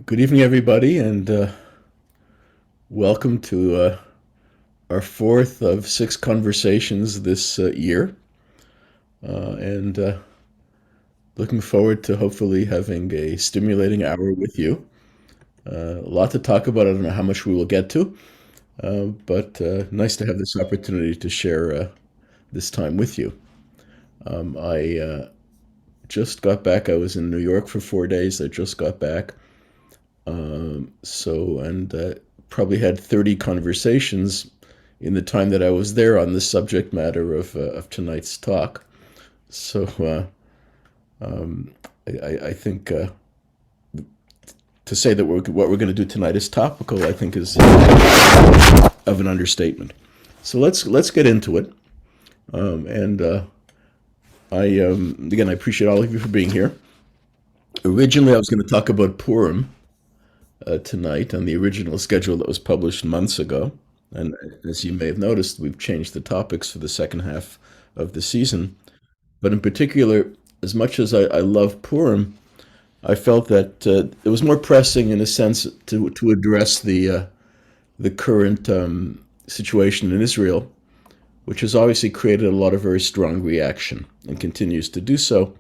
Good evening, everybody, and welcome to our fourth of six conversations this year. And looking forward to hopefully having a stimulating hour with you. A lot to talk about. I don't know how much we will get to, but nice to have this opportunity to share this time with you. I just got back. I was in New York for 4 days. I just got back. And probably had 30 conversations in the time that I was there on the subject matter of tonight's talk. So I think to say that what we're going to do tonight is topical, I think is of an understatement. So let's get into it. And I Again, I appreciate all of you for being here. Originally, I was going to talk about Purim tonight on the original schedule that was published months ago. And as you may have noticed, we've changed the topics for the second half of the season. But in particular, as much as I love Purim, I felt that it was more pressing in a sense to address the current situation in Israel, which has obviously created a lot of very strong reaction and continues to do so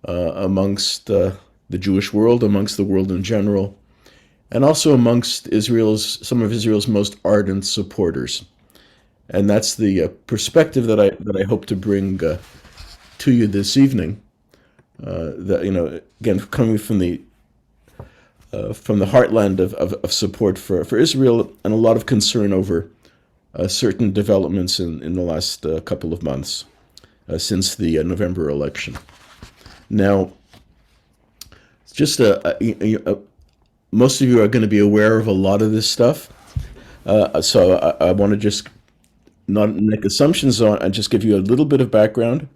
amongst the Jewish world, amongst the world in general, and also amongst some of Israel's most ardent supporters. And that's the perspective that I hope to bring to you this evening. That again, coming from the heartland of support for Israel and a lot of concern over certain developments in the last couple of months since the November election. Now, just most of you are going to be aware of a lot of this stuff, so I want to just not make assumptions on and just give you a little bit of background.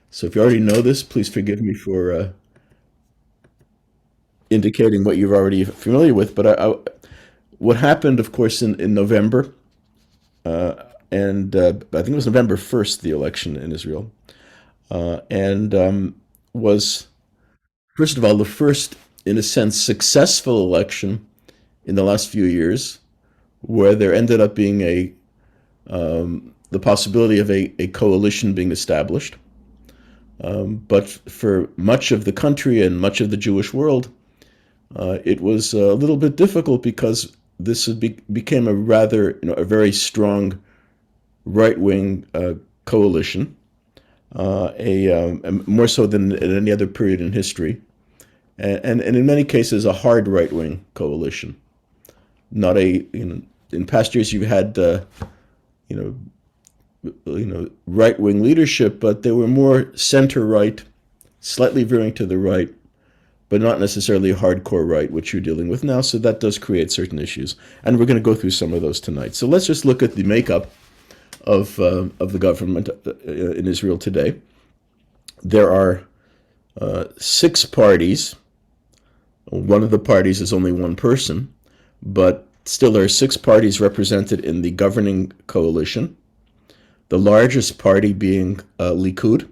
So if you already know this, please forgive me for indicating what you're already familiar with. But what happened, of course, in November, and I think it was November 1st, the election in Israel, and was, first of all, the first, in a sense, successful election in the last few years, where there ended up being the possibility of a coalition being established. But for much of the country and much of the Jewish world, it was a little bit difficult because this became a very strong right wing coalition, more so than at any other period in history, and in many cases a hard right wing coalition. Not a in past years you've had right wing leadership, but they were more center right, slightly veering to the right, but not necessarily hardcore right, which you're dealing with now. So that does create certain issues, and we're going to go through some of those tonight. So let's just look at the makeup of the government in Israel today. There are six parties. One of the parties is only one person, but still there are six parties represented in the governing coalition. The largest party being Likud,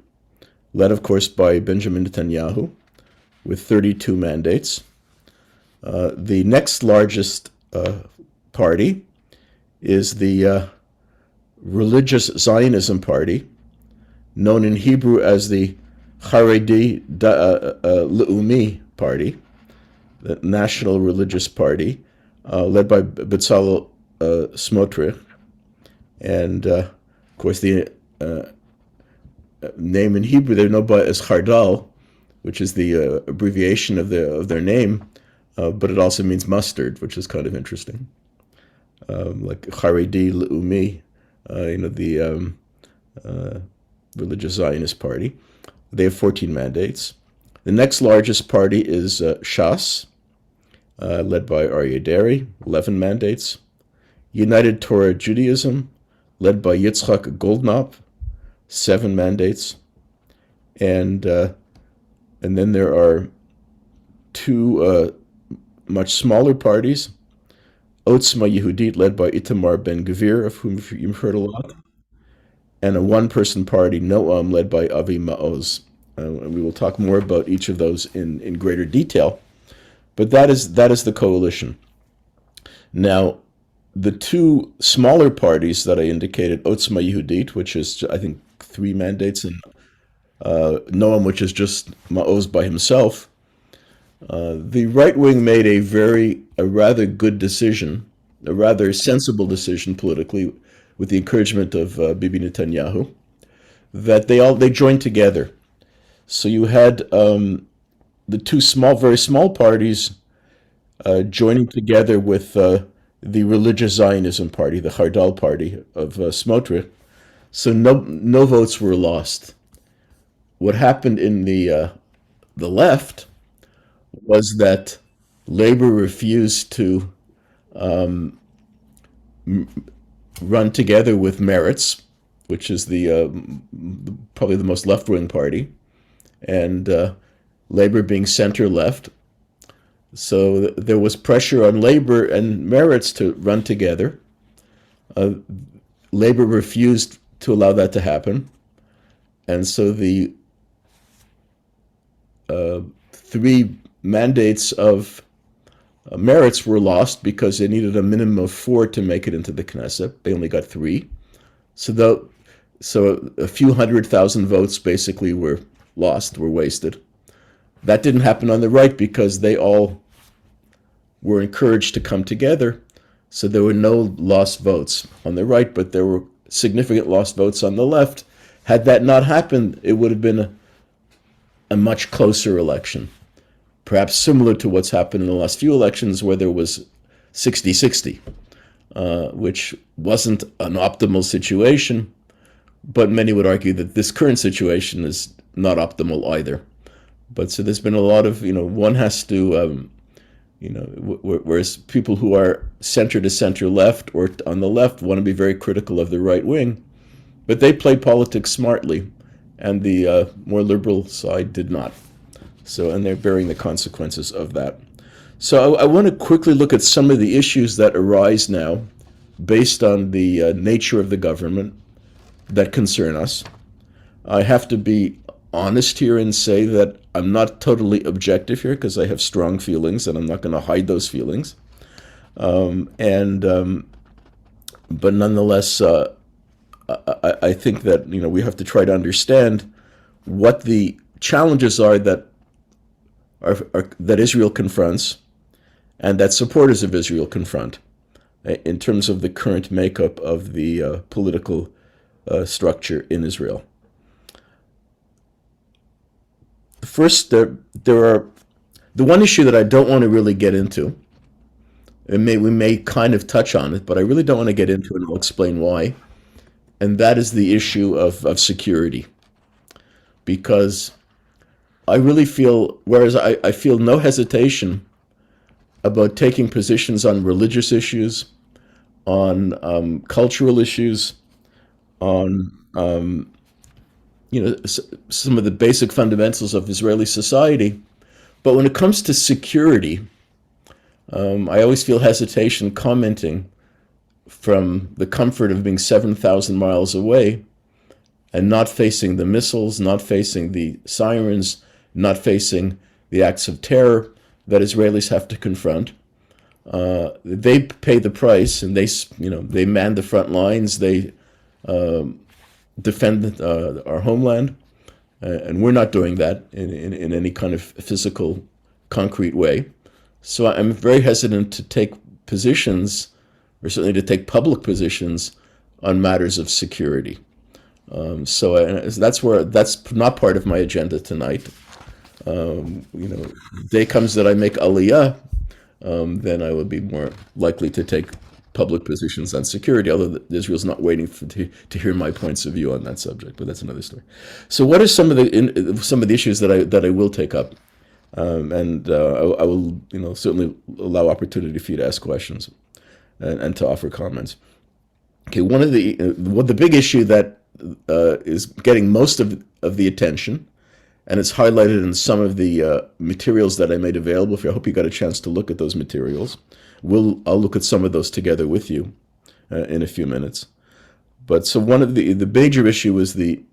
led, of course, by Benjamin Netanyahu, with 32 mandates. The next largest party is the religious Zionism party, known in Hebrew as the Haredi Leumi party, the National Religious Party, led by Bezalel Smotrich. And, of course, the name in Hebrew they know by as Chardal, which is the abbreviation of their name, but it also means mustard, which is kind of interesting. Like Haredi Leumi, the religious Zionist party. They have 14 mandates. The next largest party is Shas, led by Aryeh Deri, 11 mandates. United Torah Judaism, led by Yitzchak Goldknop, 7 mandates. And then there are two much smaller parties, Otzma Yehudit, led by Itamar Ben-Gvir, of whom you've heard a lot, and a one-person party, Noam, led by Avi Maoz. And we will talk more about each of those in greater detail. But that is the coalition. Now, the two smaller parties that I indicated, Otzma Yehudit, which is, I think, 3 mandates, and Noam, which is just Ma'oz by himself, the right wing made a rather good decision, a rather sensible decision politically, with the encouragement of Bibi Netanyahu, that they joined together. So you had the two very small parties joining together with the religious Zionism party, the Hardal party of Smotrich. So no votes were lost. What happened in the left was that Labor refused to run together with Meretz, which is probably the most left-wing party, and Labor being center-left. So there was pressure on Labor and Meretz to run together. Labor refused to allow that to happen, and so the 3 mandates of Meretz were lost because they needed a minimum of 4 to make it into the Knesset. They only got 3. So a few 100,000 votes basically were lost, were wasted. That didn't happen on the right because they all were encouraged to come together. So there were no lost votes on the right, but there were significant lost votes on the left. Had that not happened, it would have been a much closer election. Perhaps similar to what's happened in the last few elections where there was 60-60, which wasn't an optimal situation, but many would argue that this current situation is not optimal either. But so there's been a lot of, one has to, whereas people who are center to center left or on the left want to be very critical of the right wing, but they play politics smartly, and the more liberal side did not. So, and they're bearing the consequences of that. So I want to quickly look at some of the issues that arise now based on the nature of the government that concern us. I have to be honest here and say that I'm not totally objective here because I have strong feelings and I'm not going to hide those feelings. But nonetheless, I think that we have to try to understand what the challenges are that Israel confronts and that supporters of Israel confront in terms of the current makeup of the political structure in Israel. First, there are the one issue that I don't want to really get into. We may kind of touch on it, but I really don't want to get into it, and I'll explain why. And that is the issue of security. Because I really feel, whereas I feel no hesitation about taking positions on religious issues, on cultural issues, on some of the basic fundamentals of Israeli society. But when it comes to security, I always feel hesitation commenting from the comfort of being 7,000 miles away and not facing the missiles, not facing the sirens, not facing the acts of terror that Israelis have to confront. They pay the price, and they man the front lines. They defend our homeland, and we're not doing that in any kind of physical, concrete way. So I'm very hesitant to take positions, or certainly to take public positions, on matters of security. That's not part of my agenda tonight. Day comes that I make aliyah, then I would be more likely to take public positions on security, although Israel's not waiting to hear my points of view on that subject, but that's another story. So what are some of the issues that I will take up? And I will certainly allow opportunity for you to ask questions and to offer comments. Okay, one of the big issue that is getting most of the attention, and it's highlighted in some of the materials that I made available. I hope you got a chance to look at those materials. I'll look at some of those together with you in a few minutes. But so one of the major issue is the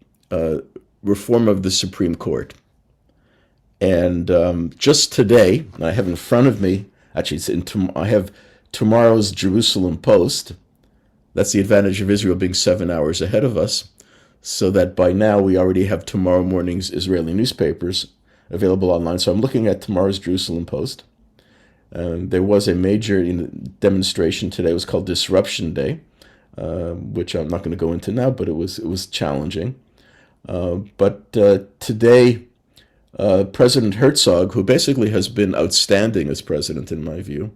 reform of the Supreme Court. And just today, I have in front of me, actually, I have tomorrow's Jerusalem Post. That's the advantage of Israel being 7 hours ahead of us, so that by now we already have tomorrow morning's Israeli newspapers available online. So I'm looking at tomorrow's Jerusalem Post. There was a major demonstration today. It was called Disruption Day, which I'm not going to go into now, but it was challenging. But today, President Herzog, who basically has been outstanding as president in my view,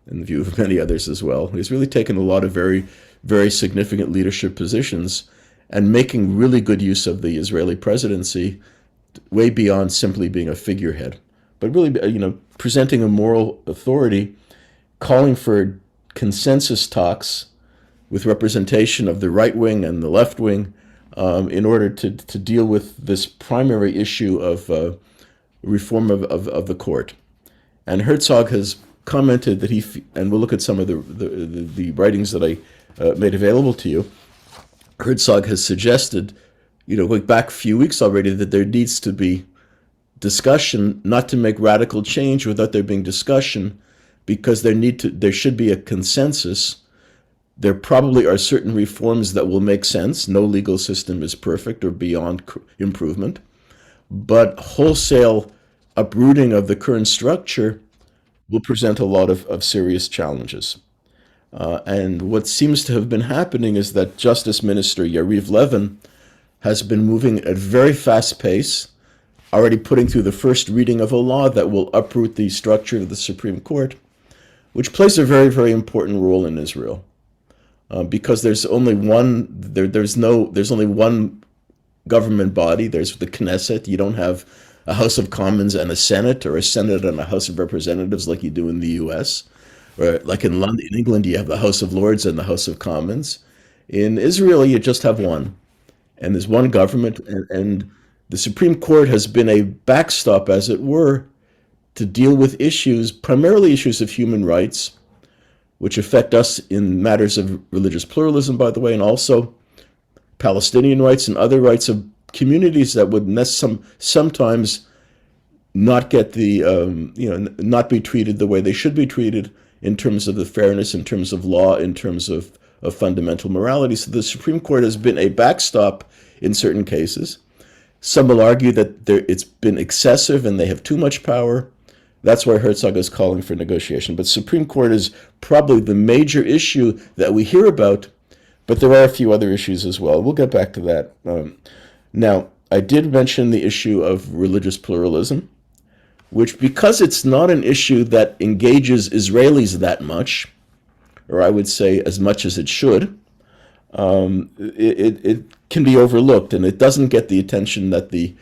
in the view of many others as well, he's really taken a lot of very, very significant leadership positions and making really good use of the Israeli presidency, way beyond simply being a figurehead, but really, presenting a moral authority, calling for consensus talks with representation of the right wing and the left wing, in order to deal with this primary issue of reform of the court. And Herzog has commented that and we'll look at some of the writings that I made available to you. Herzog has suggested, going back a few weeks already, that there needs to be discussion, not to make radical change without there being discussion, because there should be a consensus. There probably are certain reforms that will make sense. No legal system is perfect or beyond improvement, but wholesale uprooting of the current structure will present a lot of serious challenges. And what seems to have been happening is that Justice Minister Yariv Levin has been moving at a very fast pace, already putting through the first reading of a law that will uproot the structure of the Supreme Court, which plays a very, very important role in Israel. Because there's only one, there's only one government body. There's the Knesset. You don't have a House of Commons and a Senate, or a Senate and a House of Representatives like you do in the U.S. Or like in London, in England, you have the House of Lords and the House of Commons. In Israel, you just have one, and there's one government, and the Supreme Court has been a backstop, as it were, to deal with issues, primarily issues of human rights, which affect us in matters of religious pluralism, by the way, and also Palestinian rights and other rights of communities that would sometimes not get not be treated the way they should be treated in terms of the fairness, in terms of law, in terms of fundamental morality. So the Supreme Court has been a backstop in certain cases. Some will argue that it's been excessive and they have too much power. That's why Herzog is calling for negotiation. But Supreme Court is probably the major issue that we hear about, but there are a few other issues as well. We'll get back to that. Now, I did mention the issue of religious pluralism, which, because it's not an issue that engages Israelis that much, or I would say as much as it should, it can be overlooked, and it doesn't get the attention that the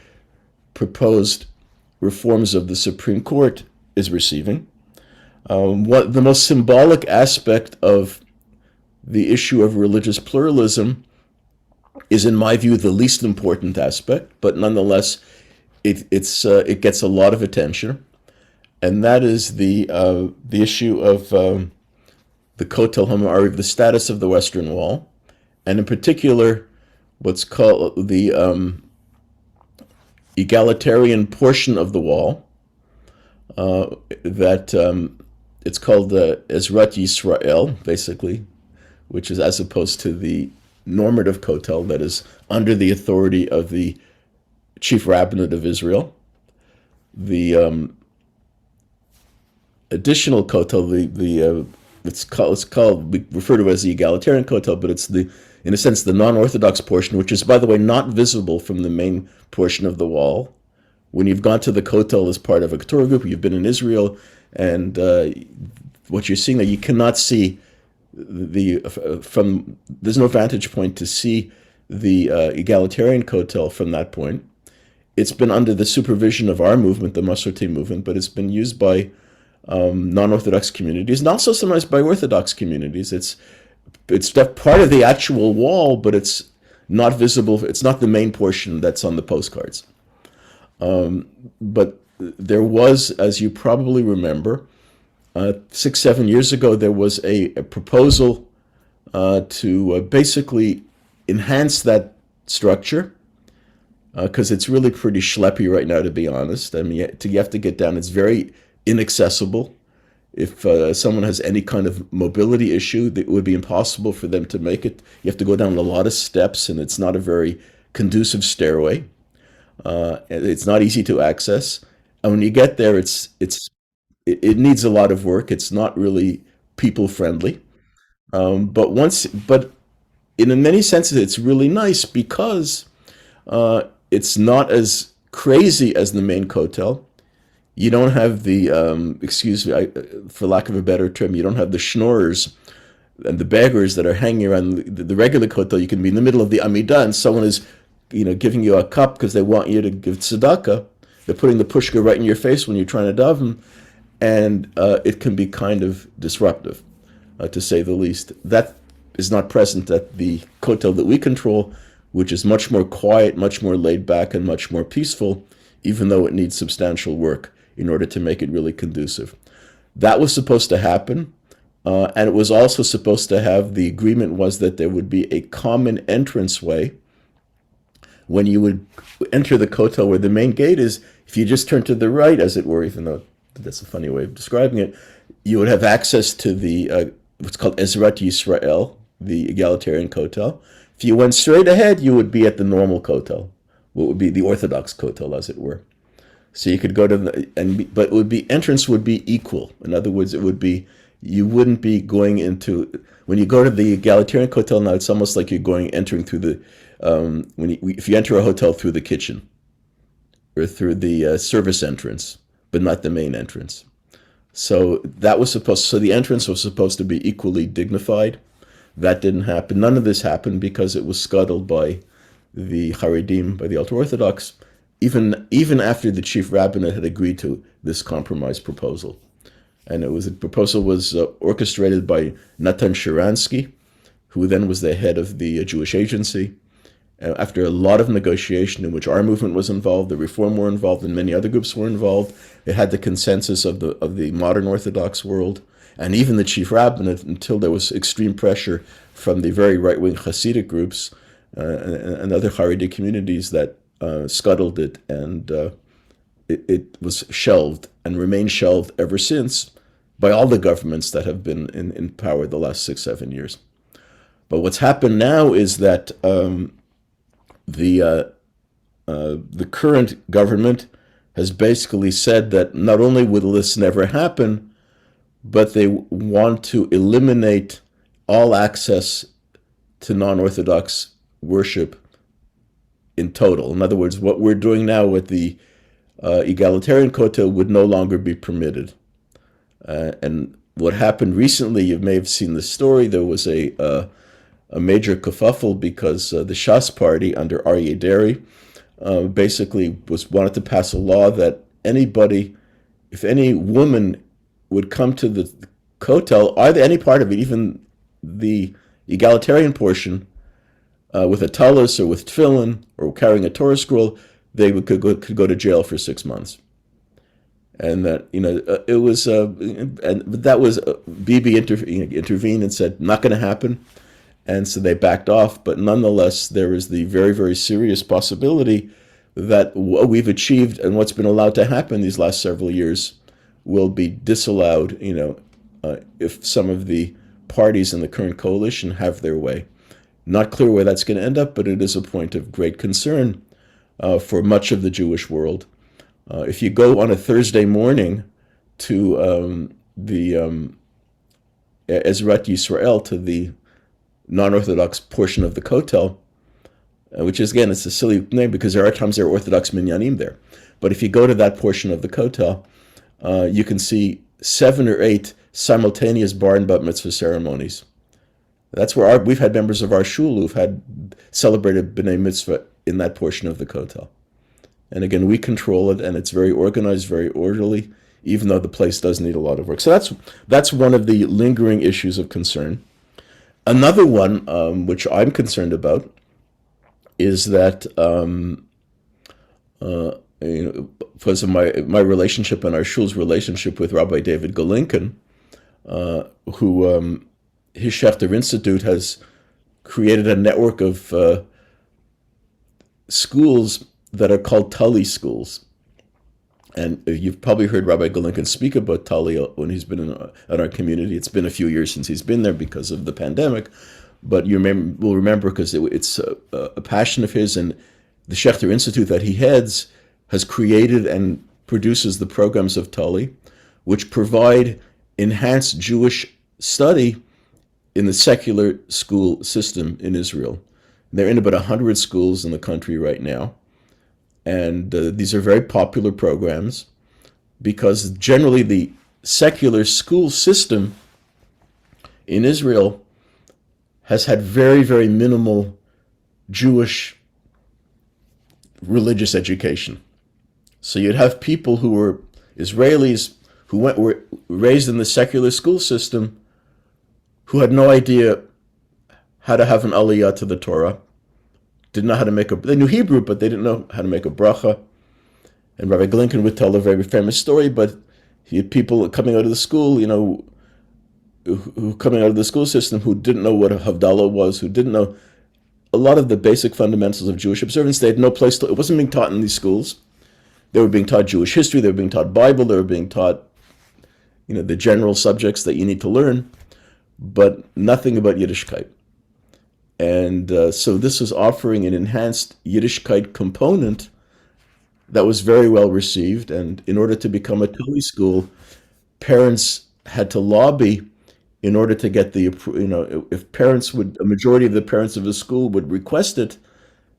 proposed reforms of the Supreme Court is receiving. What the most symbolic aspect of the issue of religious pluralism is, in my view, the least important aspect, but nonetheless, it gets a lot of attention, and that is the issue of the Kotel HaMa'ariv, the status of the Western Wall, and in particular, what's called the egalitarian portion of the wall, that it's called the Ezrat Yisrael, basically, which is as opposed to the normative Kotel that is under the authority of the chief rabbinate of Israel. The additional Kotel, it's called, we refer to it as the egalitarian Kotel, but it's in a sense, the non-Orthodox portion, which is, by the way, not visible from the main portion of the wall. When you've gone to the Kotel as part of a Torah group, you've been in Israel, and what you're seeing there, you cannot see there's no vantage point to see the egalitarian Kotel from that point. It's been under the supervision of our movement, the Masorti movement, but it's been used by non-Orthodox communities, and also sometimes by Orthodox communities. It's part of the actual wall, but it's not visible. It's not the main portion that's on the postcards. But there was, as you probably remember, 6-7 years ago, there was a proposal to basically enhance that structure because it's really pretty schleppy right now, to be honest. I mean, you have to get down. It's very inaccessible. If someone has any kind of mobility issue, it would be impossible for them to make it. You have to go down a lot of steps, and it's not a very conducive stairway. It's not easy to access. And when you get there, it needs a lot of work. It's not really people friendly. But in many senses, it's really nice because it's not as crazy as the main kotel. You don't have the excuse me, for lack of a better term, you don't have the schnorrers and the beggars that are hanging around the regular kotel. You can be in the middle of the Amidah and someone is, giving you a cup because they want you to give tzedakah. They're putting the pushka right in your face when you're trying to daven, and it can be kind of disruptive, to say the least. That is not present at the kotel that we control, which is much more quiet, much more laid back, and much more peaceful, even though it needs substantial work in order to make it really conducive. That was supposed to happen, and it was also supposed to have, the agreement was that there would be a common entranceway when you would enter the kotel, where the main gate is. If you just turn to the right, as it were, even though that's a funny way of describing it, you would have access to the what's called Ezrat Yisrael, the egalitarian kotel. If you went straight ahead, you would be at the normal kotel, what would be the Orthodox kotel, as it were. So you could go to but it would be, entrance would be equal. In other words, it would be, you wouldn't be going into, when you go to the egalitarian kotel now, it's almost like you're entering through the if you enter a hotel through the kitchen or through the service entrance, but not the main entrance. So so the entrance was supposed to be equally dignified. That didn't happen. None of this happened because it was scuttled by the Haredim, by the ultra-Orthodox, even after the chief rabbinate had agreed to this compromise proposal. And the proposal was orchestrated by Natan Sharansky, who then was the head of the Jewish Agency. After a lot of negotiation in which our movement was involved, the Reform were involved, and many other groups were involved, it had the consensus of the modern Orthodox world, and even the chief rabbinate, until there was extreme pressure from the very right-wing Hasidic groups and other Haredi communities that scuttled it, and it was shelved and remained shelved ever since by all the governments that have been in power the last 6-7 years. But what's happened now is that the current government has basically said that not only will this never happen, but they want to eliminate all access to non-Orthodox worship in total. In other words, what we're doing now with the egalitarian kotel would no longer be permitted. And what happened recently, you may have seen the story, there was a major kerfuffle because the Shas party under Aryeh Deri basically wanted to pass a law that if any woman would come to the kotel, either any part of it, even the egalitarian portion, with a tallis or with tefillin or carrying a Torah scroll, they could go to jail for 6 months. And that, it was, but that was, Bibi intervened and said, not going to happen. And so they backed off. But nonetheless, there is the very, very serious possibility that what we've achieved and what's been allowed to happen these last several years will be disallowed, if some of the parties in the current coalition have their way. Not clear where that's going to end up, but it is a point of great concern for much of the Jewish world. If you go on a Thursday morning to the Ezrat Yisrael, to the non-Orthodox portion of the kotel, which is, again, it's a silly name because there are times there are Orthodox minyanim there. But if you go to that portion of the kotel, you can see 7 or 8 simultaneous bar and bat mitzvah ceremonies. That's where we've had members of our shul who've had celebrated b'nai mitzvah in that portion of the kotel. And again, we control it, and it's very organized, very orderly, even though the place does need a lot of work. So that's one of the lingering issues of concern. Another one, which I'm concerned about, is that because of my relationship and our shul's relationship with Rabbi David Golinkin, who his Schechter Institute has created a network of schools that are called Tali schools. And you've probably heard Rabbi Golinkin speak about Tali when he's been in our community. It's been a few years since he's been there because of the pandemic, but will remember because it's a passion of his, and the Schechter Institute that he heads has created and produces the programs of Tali, which provide enhanced Jewish study in the secular school system in Israel. They're in about 100 schools in the country right now. And these are very popular programs because generally the secular school system in Israel has had very, very minimal Jewish religious education. So you'd have people who were Israelis who were raised in the secular school system who had no idea how to have an aliyah to the Torah, didn't know how to they knew Hebrew, but they didn't know how to make a bracha. And Rabbi Glinken would tell a very famous story, but he had people coming out of the school, who coming out of the school system who didn't know what a Havdalah was, who didn't know a lot of the basic fundamentals of Jewish observance. They had no place it wasn't being taught in these schools. They were being taught Jewish history, they were being taught Bible, they were being taught, the general subjects that you need to learn, but nothing about Yiddishkeit. And so this was offering an enhanced Yiddishkeit component that was very well received. And in order to become a Tali school, parents had to lobby in order to get if parents a majority of the parents of the school would request it,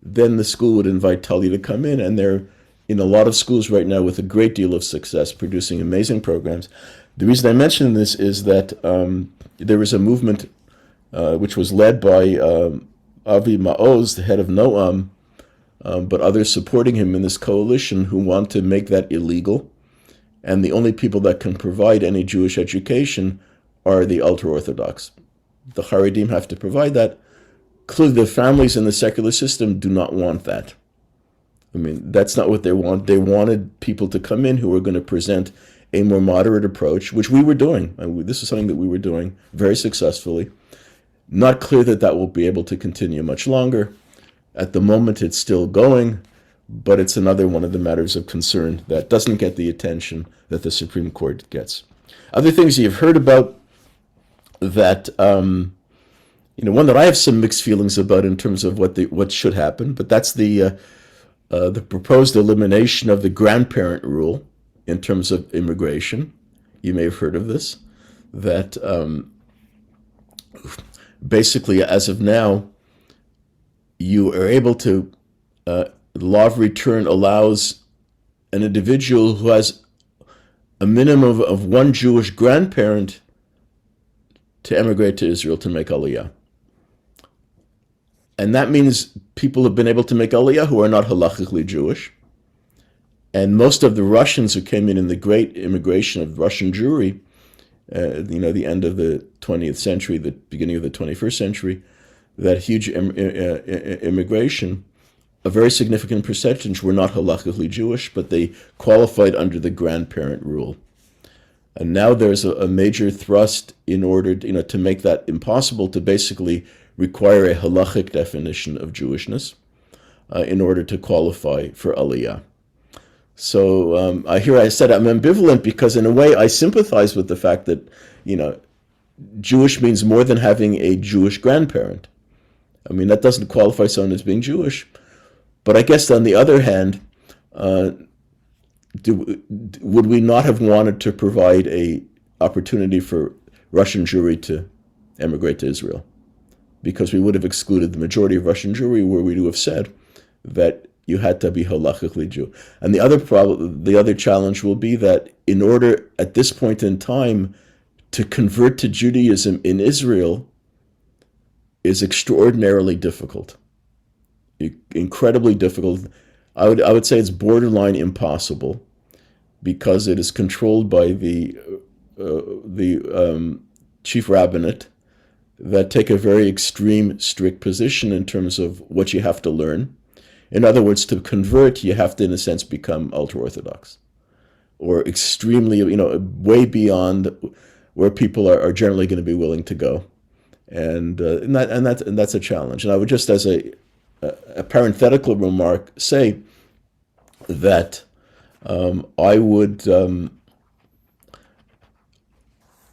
then the school would invite Tali to come in. And they're in a lot of schools right now with a great deal of success, producing amazing programs. The reason I mention this is that there was a movement which was led by Avi Maoz, the head of Noam, but others supporting him in this coalition who want to make that illegal. And the only people that can provide any Jewish education are the ultra-Orthodox. The Haredim have to provide that. Clearly, the families in the secular system do not want that. I mean, that's not what they want. They wanted people to come in who were going to present a more moderate approach, which we were doing. This is something that we were doing very successfully. Not clear that will be able to continue much longer. At the moment, it's still going, but it's another one of the matters of concern that doesn't get the attention that the Supreme Court gets. Other things you've heard about that, one that I have some mixed feelings about in terms of what should happen, but that's the proposed elimination of the grandparent rule in terms of immigration. You may have heard of this, that basically, as of now, you are able to, the law of return allows an individual who has a minimum of one Jewish grandparent to emigrate to Israel to make Aliyah. And that means people have been able to make Aliyah who are not halachically Jewish. And most of the Russians who came in the great immigration of Russian Jewry, the end of the 20th century, the beginning of the 21st century, that huge immigration, a very significant percentage were not halachically Jewish, but they qualified under the grandparent rule. And now there's a major thrust in order to make that impossible, to basically require a halachic definition of Jewishness in order to qualify for Aliyah. So I said I'm ambivalent because in a way I sympathize with the fact that, Jewish means more than having a Jewish grandparent. I mean, that doesn't qualify someone as being Jewish. But I guess on the other hand, would we not have wanted to provide a opportunity for Russian Jewry to emigrate to Israel? Because we would have excluded the majority of Russian Jewry, where we would have said that you had to be halachically Jew. And the other challenge will be that in order at this point in time to convert to Judaism in Israel is extraordinarily difficult, incredibly difficult. I would say it's borderline impossible because it is controlled by the chief rabbinate that take a very extreme, strict position in terms of what you have to learn. In other words, to convert, you have to, in a sense, become ultra-Orthodox or extremely, way beyond where people are generally going to be willing to go. And that's a challenge. And I would just, as a parenthetical remark, say that I would,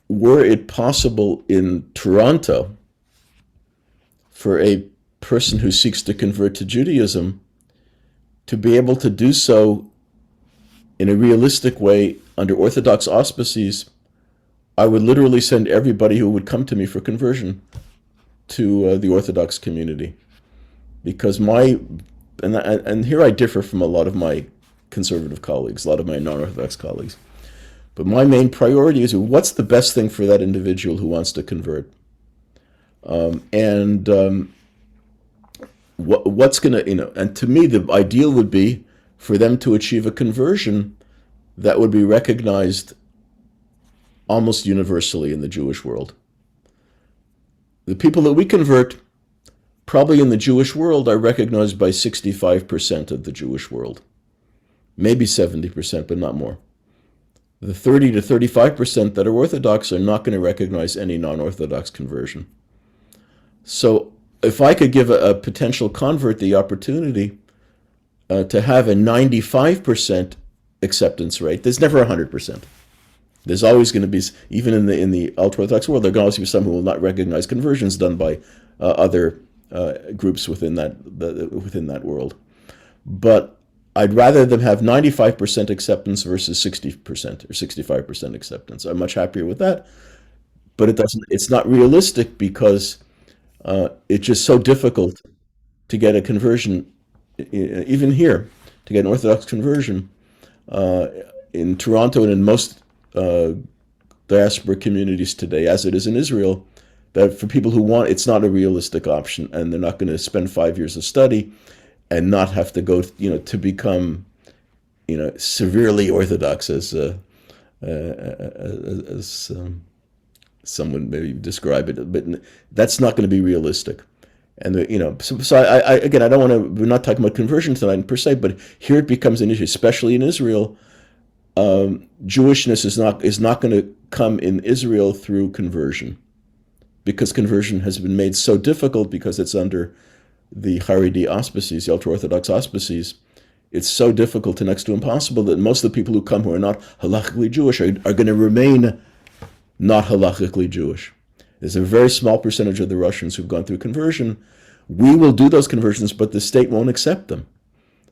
were it possible in Toronto for a person who seeks to convert to Judaism to be able to do so in a realistic way under Orthodox auspices, I would literally send everybody who would come to me for conversion to the Orthodox community. Because and here I differ from a lot of my conservative colleagues, a lot of my non-Orthodox colleagues. But my main priority is what's the best thing for that individual who wants to convert, and what's gonna, and to me the ideal would be for them to achieve a conversion that would be recognized almost universally in the Jewish world. The people that we convert, probably in the Jewish world, are recognized by 65% of the Jewish world, maybe 70%, but not more. The 30 to 35% that are Orthodox are not going to recognize any non-Orthodox conversion. So if I could give a potential convert the opportunity to have a 95% acceptance rate, there's never 100%. There's always going to be, even in the ultra-Orthodox world, there are going to always be some who will not recognize conversions done by other groups within that world. But I'd rather them have 95% acceptance versus 60% or 65% acceptance. I'm much happier with that. But it's not realistic because it's just so difficult to get a conversion, even here, to get an Orthodox conversion in Toronto and in most diaspora communities today, as it is in Israel, that for people who want, it's not a realistic option, and they're not going to spend 5 years of study and not have to go, to become, severely Orthodox, as someone maybe describe it, but that's not going to be realistic. And so again, I don't want to. We're not talking about conversion tonight per se, but here it becomes an issue, especially in Israel. Jewishness is not going to come in Israel through conversion, because conversion has been made so difficult because it's under the Haredi auspices, the ultra-Orthodox auspices. It's so difficult and next to impossible that most of the people who come who are not halachically Jewish are going to remain not halachically Jewish. There's a very small percentage of the Russians who've gone through conversion. We will do those conversions, but the state won't accept them.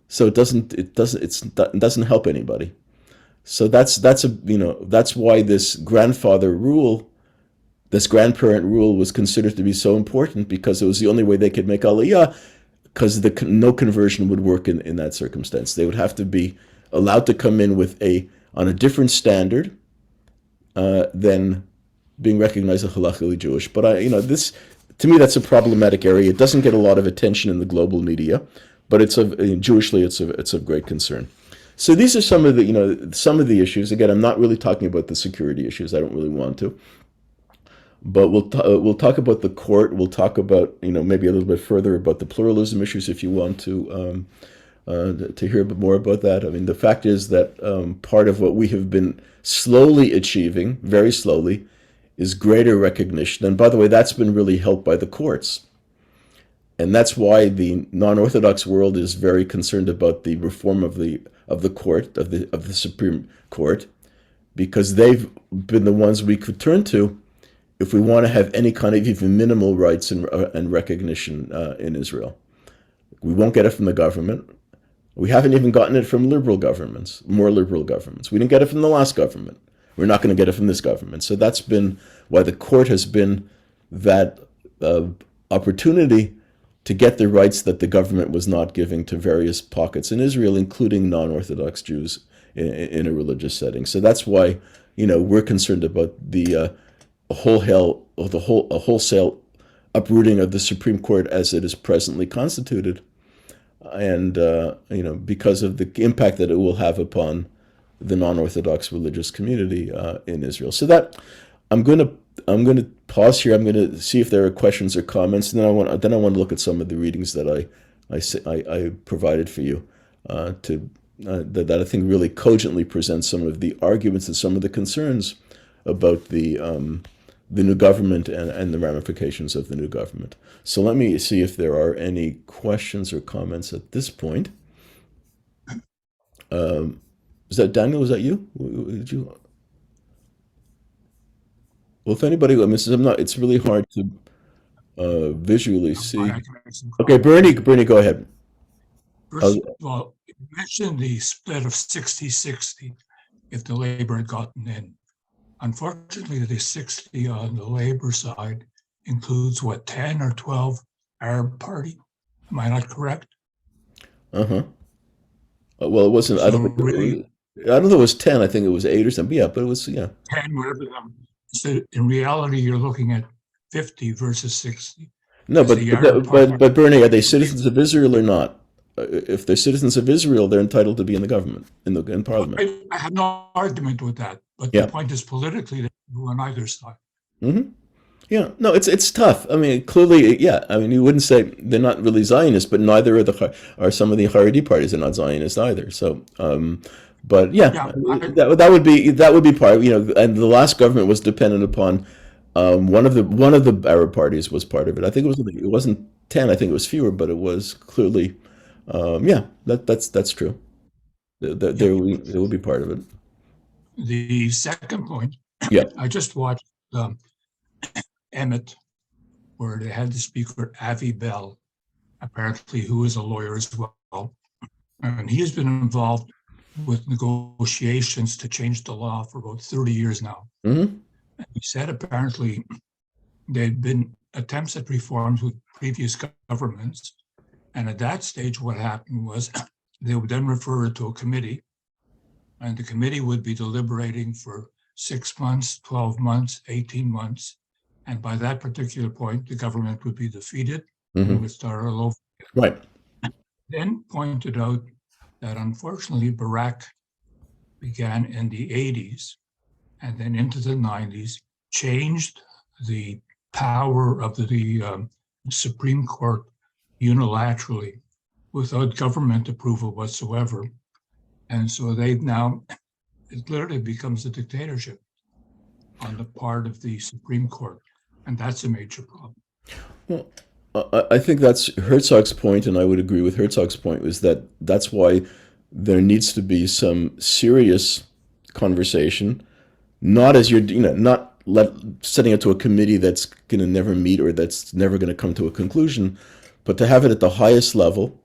So it doesn't help anybody. So that's why this grandparent rule was considered to be so important, because it was the only way they could make aliyah, because no conversion would work in that circumstance. They would have to be allowed to come in on a different standard than being recognized as halachically Jewish. But to me, that's a problematic area. It doesn't get a lot of attention in the global media, but Jewishly, it's of great concern. So these are some of the issues. Again, I'm not really talking about the security issues. I don't really want to. But we'll talk about the court. We'll talk about maybe a little bit further about the pluralism issues if you want to hear a bit more about that. I mean, the fact is that part of what we have been slowly achieving, very slowly, is greater recognition. And by the way, that's been really helped by the courts. And that's why the non-Orthodox world is very concerned about the reform of the court, of the Supreme Court, because they've been the ones we could turn to if we want to have any kind of even minimal rights and recognition in Israel. We won't get it from the government. We haven't even gotten it from more liberal governments. We didn't get it from the last government. We're not going to get it from this government. So that's been why the court has been that opportunity to get the rights that the government was not giving to various pockets in Israel, including non-Orthodox Jews in a religious setting. So that's why we're concerned about the wholesale uprooting of the Supreme Court as it is presently constituted, and because of the impact that it will have upon the non-Orthodox religious community in Israel. So that I'm going to pause here. I'm going to see if there are questions or comments, and then I want to look at some of the readings that I provided for you that I think really cogently present some of the arguments and some of the concerns about the new government and the ramifications of the new government. So let me see if there are any questions or comments at this point. Is that Daniel? Was that you? Did you? Well, if anybody, I mean, since I'm not. It's really hard to visually I'm fine. see. I can make some Okay, comments. Bernie, go ahead. Uh, First of all, you mentioned the split of 60-60 if the labor had gotten in. Unfortunately, the 60 on the labor side includes what, 10 or 12 Arab party? Am I not correct? huh. Well, it wasn't. I So don't think it was. really, I don't think it was 10. I think it was 8 or something. Yeah, but it was. Yeah. 10, whatever them. So in reality, you're looking at 50 versus 60 No, because but the Arab party. but Bernie, are they citizens of Israel or not? If they're citizens of Israel, they're entitled to be in the government, in parliament. I have no argument with that, but the Yeah. point is politically, they're on either side. Hmm. Yeah. No, it's tough. I mean, clearly, yeah. I mean, you wouldn't say they're not really Zionists, but neither are some of the Haredi parties are not Zionist either. So, but yeah, Yeah, that would be part. And the last government was dependent upon one of the Arab parties was part of it. I think it wasn't 10. I think it was fewer, but it was clearly. Yeah, that's true. yeah. They would be part of it. The second point, Yeah. I just watched Emmett, where they had the speaker Avi Bell, apparently who is a lawyer as well, and he has been involved with negotiations to change the law for about 30 years now. Hmm. And he said apparently there'd been attempts at reforms with previous governments, and at that stage, what happened was they would then refer it to a committee, and the committee would be deliberating for 6 months, 12 months, 18 months. And by that particular point, the government would be defeated and it Hmm. would start all over. Right. Then pointed out that unfortunately, Barack began in the 80s and then into the 90s, changed the power of the Supreme Court unilaterally without government approval whatsoever. And so they've now, it literally becomes a dictatorship on the part of the Supreme Court. And that's a major problem. Well, I think that's Herzog's point, and I would agree with Herzog's point, was that that's why there needs to be some serious conversation, not as not setting it to a committee that's going to never meet or that's never going to come to a conclusion, but to have it at the highest level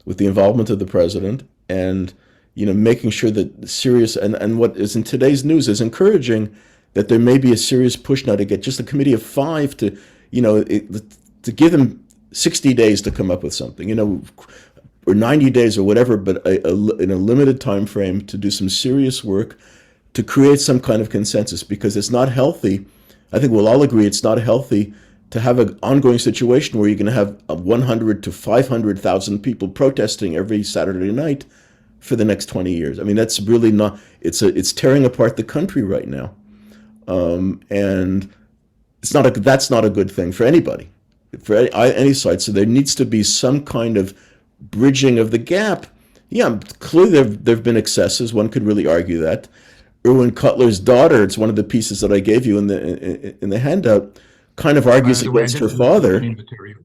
with the involvement of the president and making sure that serious and what is in today's news is encouraging that there may be a serious push now to get just a committee of 5 to to give them 60 days to come up with something, or 90 days or whatever, but in a limited time frame to do some serious work to create some kind of consensus, because it's not healthy. I think we'll all agree it's not healthy to have an ongoing situation where you're going to have 100 to 500,000 people protesting every Saturday night for the next 20 years. I mean, that's really not. It's tearing apart the country right now, and that's not a good thing for anybody, for any side. So there needs to be some kind of bridging of the gap. Yeah, clearly there've been excesses. One could really argue that. Erwin Cutler's daughter, it's one of the pieces that I gave you in the handout, kind of By argues the way, I against her didn't receive any father. material.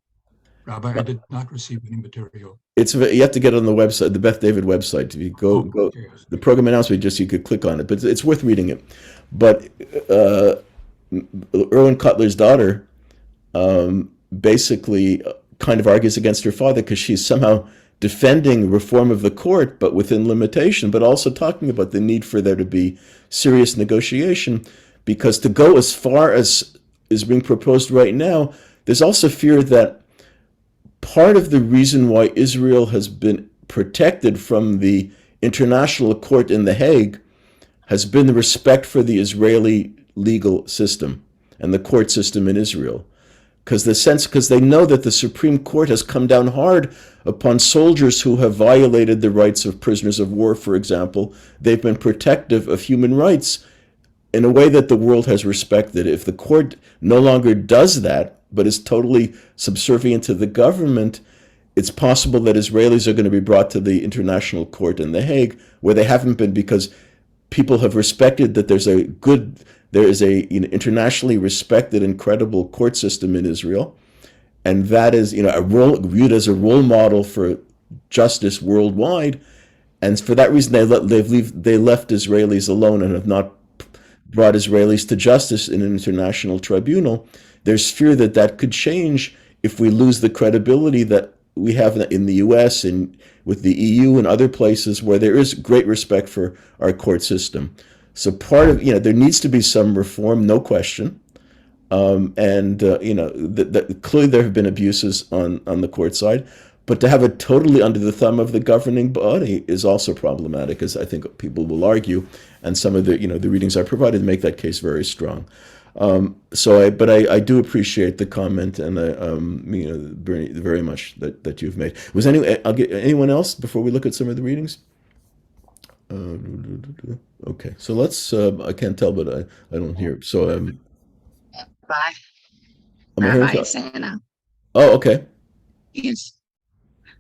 Rabbi, I did not receive any material. You have to get on the website, the Beth David website. If you Oh, go okay. the program announcement, just you could click on it, but it's worth reading it. But uh, Erwin Cutler's daughter basically kind of argues against her father because she's somehow defending reform of the court, but within limitation, but also talking about the need for there to be serious negotiation. Because to go as far as is being proposed right now, there's also fear that part of the reason why Israel has been protected from the International Court in The Hague has been the respect for the Israeli legal system and the court system in Israel. Because they know that the Supreme Court has come down hard upon soldiers who have violated the rights of prisoners of war, for example. They've been protective of human rights in a way that the world has respected. If the court no longer does that, but is totally subservient to the government, it's possible that Israelis are going to be brought to the International Court in The Hague, where they haven't been, because people have respected that there is a internationally respected and credible court system in Israel, and that is viewed as a role model for justice worldwide. And for that reason, they left Israelis alone and have not brought Israelis to justice in an international tribunal. There's fear that that could change if we lose the credibility that we have in the U.S. and with the EU and other places where there is great respect for our court system. So part of, there needs to be some reform, no question. And clearly there have been abuses on the court side, but to have it totally under the thumb of the governing body is also problematic, as I think people will argue, and some of the readings I provided make that case very strong. But I do appreciate the comment, and very much that you've made. I'll get anyone else before we look at some of the readings. Okay, so let's. I can't tell, but I don't hear. So Bye. am I hearing? Rabbi Santa. Oh, okay. Yes.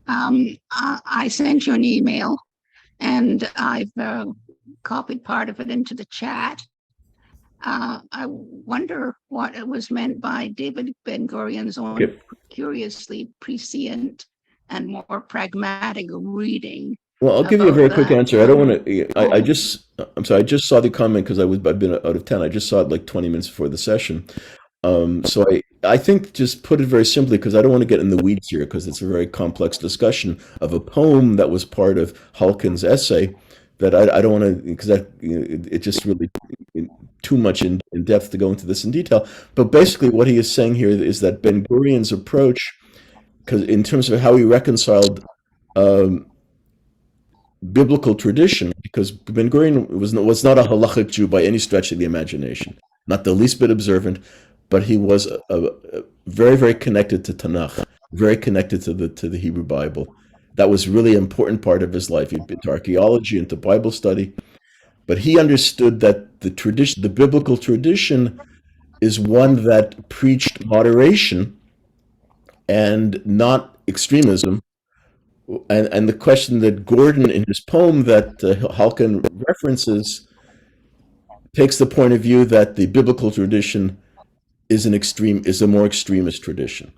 I sent you an email, and I've copied part of it into the chat. I wonder what it was meant by David Ben-Gurion's own curiously prescient and more pragmatic reading. Well, I'll give you a very quick answer. I don't want to. I'm sorry. I just saw the comment because I've been out of town. I just saw it like 20 minutes before the session. So I think just put it very simply, because I don't want to get in the weeds here, because it's a very complex discussion of a poem that was part of Halkin's essay that I don't want to, because it just really too much in depth to go into this in detail. But basically what he is saying here is that Ben-Gurion's approach, because in terms of how he reconciled biblical tradition, because Ben-Gurion was not a halachic Jew by any stretch of the imagination, not the least bit observant, but he was very, very connected to Tanakh, very connected to the Hebrew Bible. That was really an important part of his life. He'd been to archaeology and to Bible study, but he understood that the biblical tradition is one that preached moderation and not extremism. And the question that Gordon, in his poem that Halkin references, takes the point of view that the biblical tradition is a more extremist tradition.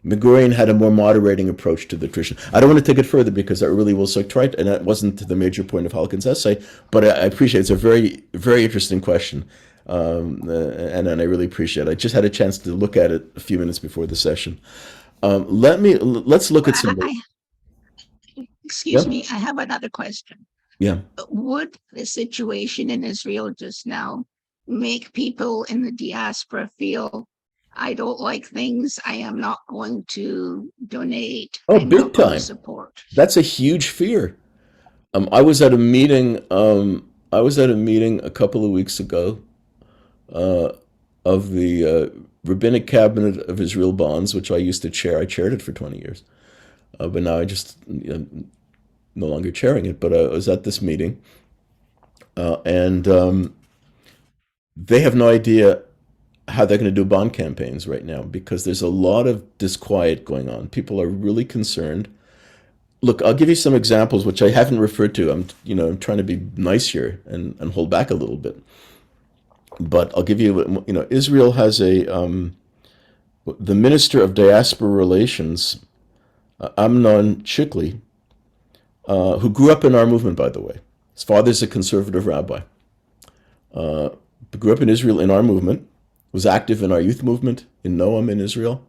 Ben-Gurion had a more moderating approach to the tradition. I don't want to take it further because that really will subtract, and that wasn't the major point of Halkin's essay, but I appreciate it's a very, very interesting question. And I really appreciate it. I just had a chance to look at it a few minutes before the session. Let's look at some. Excuse me, I have another question. Yeah. Would the situation in Israel just now make people in the diaspora feel, I don't like things, I am not going to donate? Oh, big time. Support. That's a huge fear. I was at a meeting. A couple of weeks ago of the Rabbinic Cabinet of Israel Bonds, which I used to chair. I chaired it for 20 years, but now I just no longer chairing it. But I was at this meeting, and they have no idea how they're going to do bond campaigns right now, because there's a lot of disquiet going on. People are really concerned. Look, I'll give you some examples which I haven't referred to. I'm trying to be nice here and hold back a little bit. But I'll give you, Israel has the Minister of Diaspora Relations, Amnon Chikli, who grew up in our movement, by the way. His father's a conservative rabbi. Grew up in Israel in our movement, was active in our youth movement in Noam in Israel,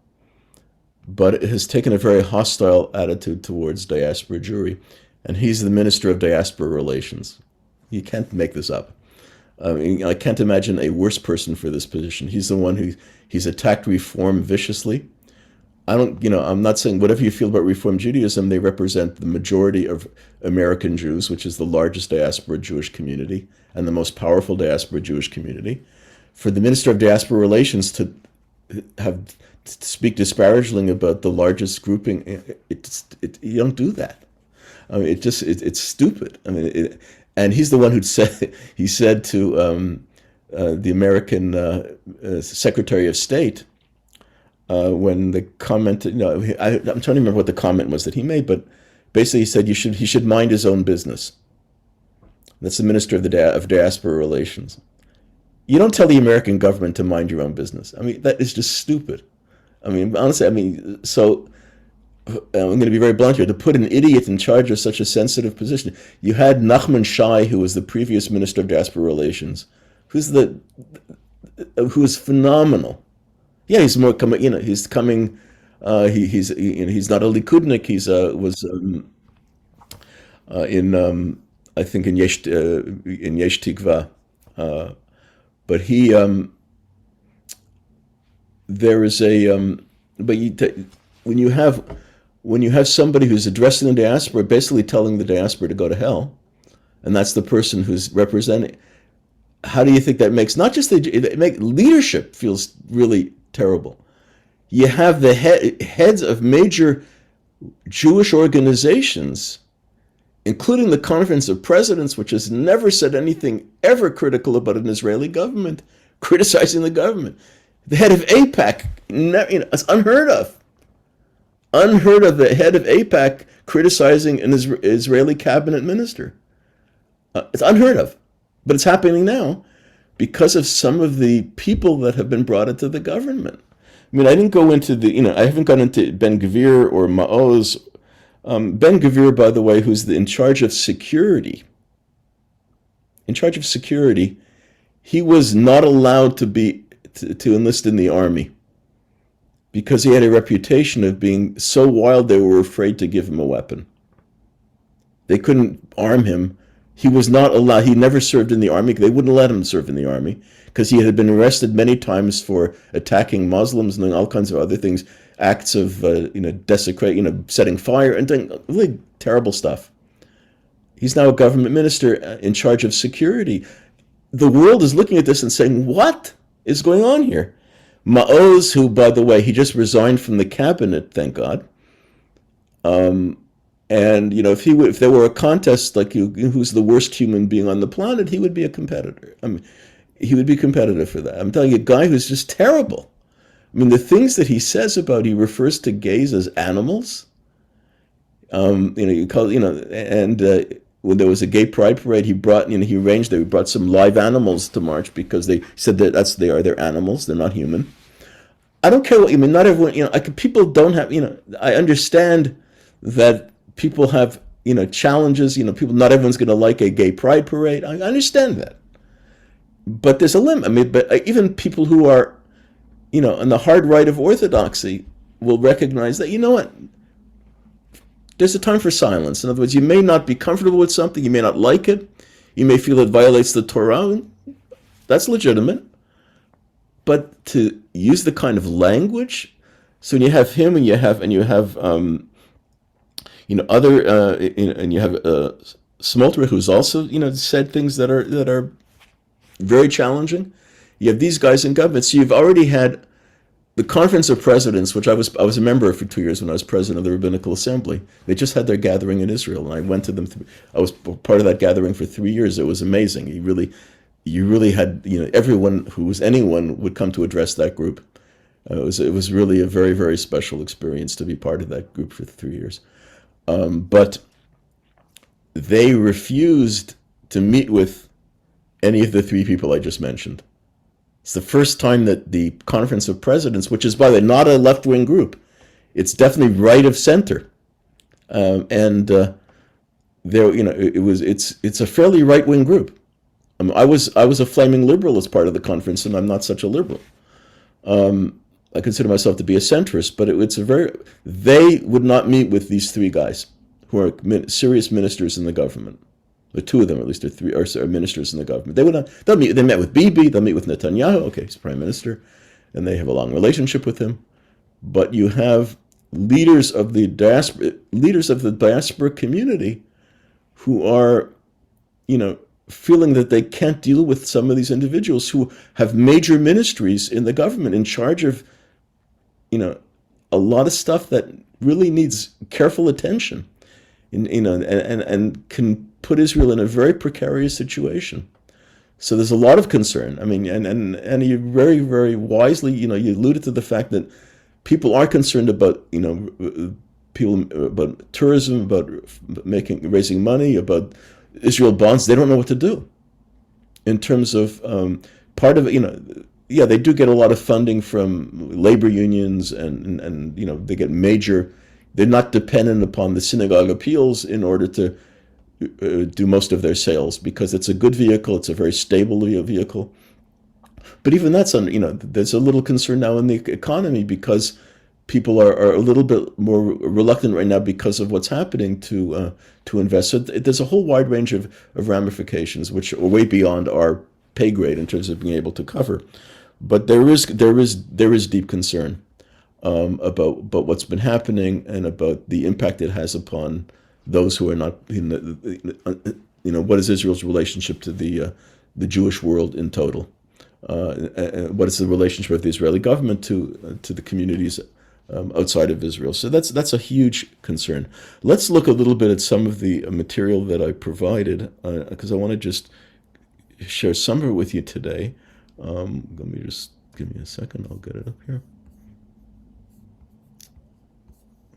but has taken a very hostile attitude towards diaspora Jewry, and he's the Minister of Diaspora Relations. You can't make this up. I can't imagine a worse person for this position. He's the one he's attacked Reform viciously. I'm not saying whatever you feel about Reform Judaism, they represent the majority of American Jews, which is the largest diaspora Jewish community and the most powerful diaspora Jewish community. For the Minister of Diaspora Relations to speak disparagingly about the largest grouping, you don't do that. I mean, it's stupid. I mean, and he's the one he said to the American Secretary of State when they commented. I'm trying to remember what the comment was that he made, but basically he said he should mind his own business. That's the Minister of Diaspora Relations. You don't tell the American government to mind your own business. I mean, that is just stupid. I mean, honestly, so I'm going to be very blunt here, to put an idiot in charge of such a sensitive position. You had Nachman Shai, who was the previous Minister of Diaspora Relations, who is phenomenal. Yeah, he's more coming. He's coming. He's not a Likudnik. He's was in I think in Yesh Tikva, but he there is a but when you have somebody who's addressing the diaspora, basically telling the diaspora to go to hell, and that's the person who's representing. How do you think that makes not just it make leadership feels really terrible? You have the heads of major Jewish organizations, including the Conference of Presidents, which has never said anything ever critical about an Israeli government, criticizing the government. The head of AIPAC, it's unheard of. Unheard of, the head of AIPAC criticizing an Israeli cabinet minister. It's unheard of. But it's happening now because of some of the people that have been brought into the government. I mean, I didn't go into I haven't gone into Ben Gvir or Maoz. Ben Gvir, by the way, who's in charge of security. In charge of security, he was not allowed to enlist in the army because he had a reputation of being so wild they were afraid to give him a weapon. They couldn't arm him. He was not allowed. He never served in the army. They wouldn't let him serve in the army because he had been arrested many times for attacking Muslims and doing all kinds of other things, acts of desecrate, setting fire and doing really terrible stuff. He's now a government minister in charge of security. The world is looking at this and saying, "What is going on here?" Maoz, who, by the way, he just resigned from the cabinet, thank God. And if there were a contest like who's the worst human being on the planet, he would be a competitor. I mean, he would be competitive for that. I'm telling you, a guy who's just terrible. I mean, the things that he says about, he refers to gays as animals. And when there was a gay pride parade, he arranged they brought some live animals to march because they said that they're animals, they're not human. I don't care what you mean. Not everyone, people don't have, I understand that people have, challenges, not everyone's going to like a gay pride parade. I understand that. But there's a limit. I mean, but even people who are, on the hard right of orthodoxy will recognize that, there's a time for silence. In other words, you may not be comfortable with something, you may not like it, you may feel it violates the Torah. That's legitimate. But to use the kind of language, so when you have him and you have Smotrich, who's also said things that are very challenging. You have these guys in government. So you've already had the Conference of Presidents, which I was a member of for 2 years when I was president of the Rabbinical Assembly. They just had their gathering in Israel, and I went to them. I was part of that gathering for 3 years. It was amazing. You really had anyone would come to address that group. It was really a very, very special experience to be part of that group for 3 years. But they refused to meet with any of the three people I just mentioned. It's the first time that the Conference of Presidents, which is, by the way, not a left-wing group, it's definitely right of center, it's a fairly right-wing group. I was a flaming liberal as part of the conference, and I'm not such a liberal. I consider myself to be a centrist, but they would not meet with these three guys who are serious ministers in the government. The two of them, at least, are ministers in the government. They would not. They met with Bibi. They'll meet with Netanyahu. Okay, he's prime minister, and they have a long relationship with him. But you have leaders of the diaspora community, who are, feeling that they can't deal with some of these individuals who have major ministries in the government, in charge of, a lot of stuff that really needs careful attention, and can put Israel in a very precarious situation. So there's a lot of concern. I mean, and you very, very wisely, you alluded to the fact that people are concerned about, about tourism, about raising money, about Israel bonds. They don't know what to do in terms of part of it. Yeah, they do get a lot of funding from labor unions, and they get major they're not dependent upon the synagogue appeals in order to do most of their sales, because it's a good vehicle, it's a very stable vehicle. But even that's, there's a little concern now in the economy, because people are a little bit more reluctant right now because of what's happening to invest. So there's a whole wide range of ramifications which are way beyond our pay grade in terms of being able to cover. But there is deep concern about what's been happening and about the impact it has upon those who are not what is Israel's relationship to the Jewish world in total. What is the relationship of the Israeli government to the communities outside of Israel? So that's a huge concern. Let's look a little bit at some of the material that I provided, because I want to just share some of it with you today. Let me just give me a second. I'll get it up here.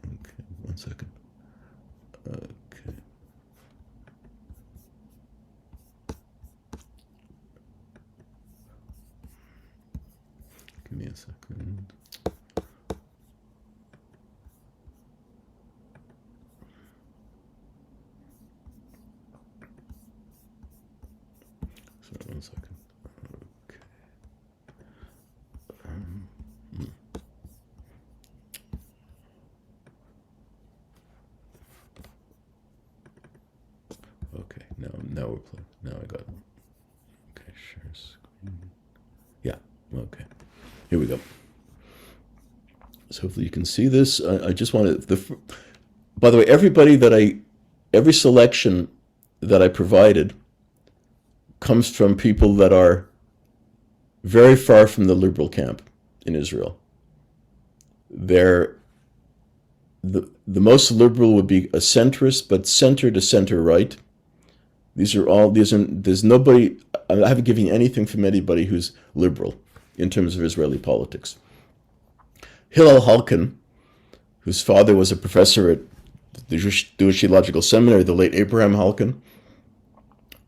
Okay, 1 second. Okay. Give me a second. Sorry, 1 second. Okay. Okay, now we're playing. Now I got it. Okay, share screen. Yeah, okay. Here we go. So hopefully you can see this. I just wanted by the way, every selection that I provided comes from people that are very far from the liberal camp in Israel. The most liberal would be a centrist, but center to center right. There's nobody, I haven't given you anything from anybody who's liberal in terms of Israeli politics. Hillel Halkin, whose father was a professor at the Jewish Theological Seminary, the late Abraham Halkin,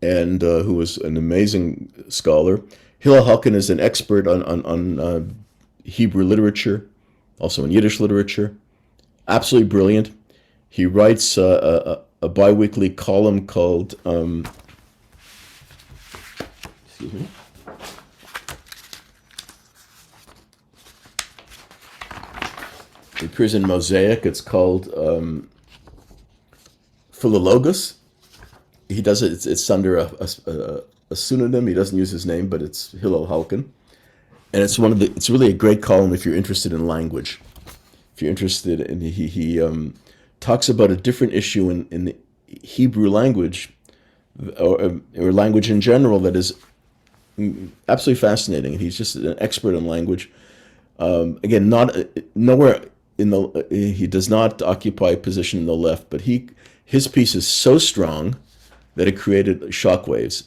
and who was an amazing scholar. Hillel Halkin is an expert on Hebrew literature, also in Yiddish literature. Absolutely brilliant. He writes a bi-weekly column called, excuse me. It appears in Mosaic. It's called Philologus. He does it. It's under a pseudonym. He doesn't use his name, but it's Hillel Halkin, and it's It's really a great column if you're interested in language. If you're interested in, he talks about a different issue in the Hebrew language, or language in general, that is absolutely fascinating. He's just an expert in language. Again, nowhere in the he does not occupy a position in the left, but his piece is so strong that it created shockwaves.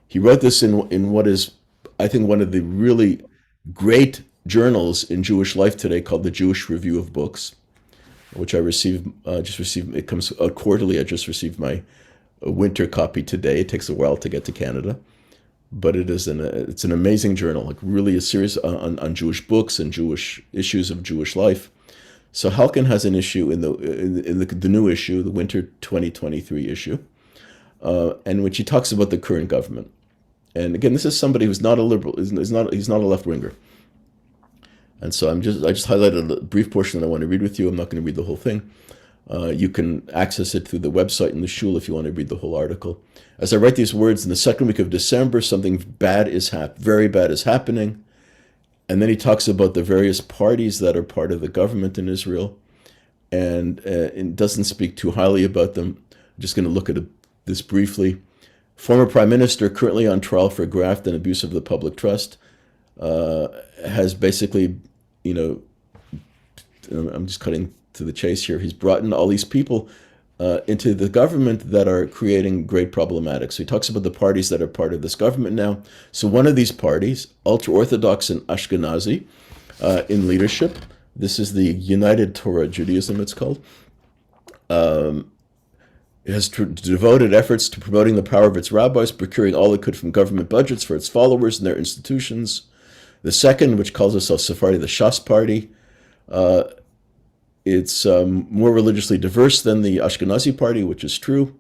He wrote this in what is, I think, one of the really great journals in Jewish life today, called the Jewish Review of Books, which I just received. It comes out quarterly. I just received my winter copy today. It takes a while to get to Canada, but it's an amazing journal, like really a series on Jewish books and Jewish issues of Jewish life. So Halkin has an issue in the new issue, the winter 2023 issue, in which he talks about the current government. And again, this is somebody who's not a liberal, he's not a left winger. And so I just highlighted a brief portion that I want to read with you. I'm not going to read the whole thing. You can access it through the website in the shul if you want to read the whole article. As I write these words, in the second week of December, something very bad is happening. And then he talks about the various parties that are part of the government in Israel, and it doesn't speak too highly about them. I'm just going to look at this briefly. Former Prime Minister, currently on trial for graft and abuse of the public trust, has basically, I'm just cutting to the chase here. He's brought in all these people into the government that are creating great problematics. So he talks about the parties that are part of this government now. So one of these parties, ultra-Orthodox and Ashkenazi in leadership, this is the United Torah Judaism, it's called, it has devoted efforts to promoting the power of its rabbis, procuring all it could from government budgets for its followers and their institutions. The second, which calls itself Sephardi, the Shas party, it's more religiously diverse than the Ashkenazi party, which is true.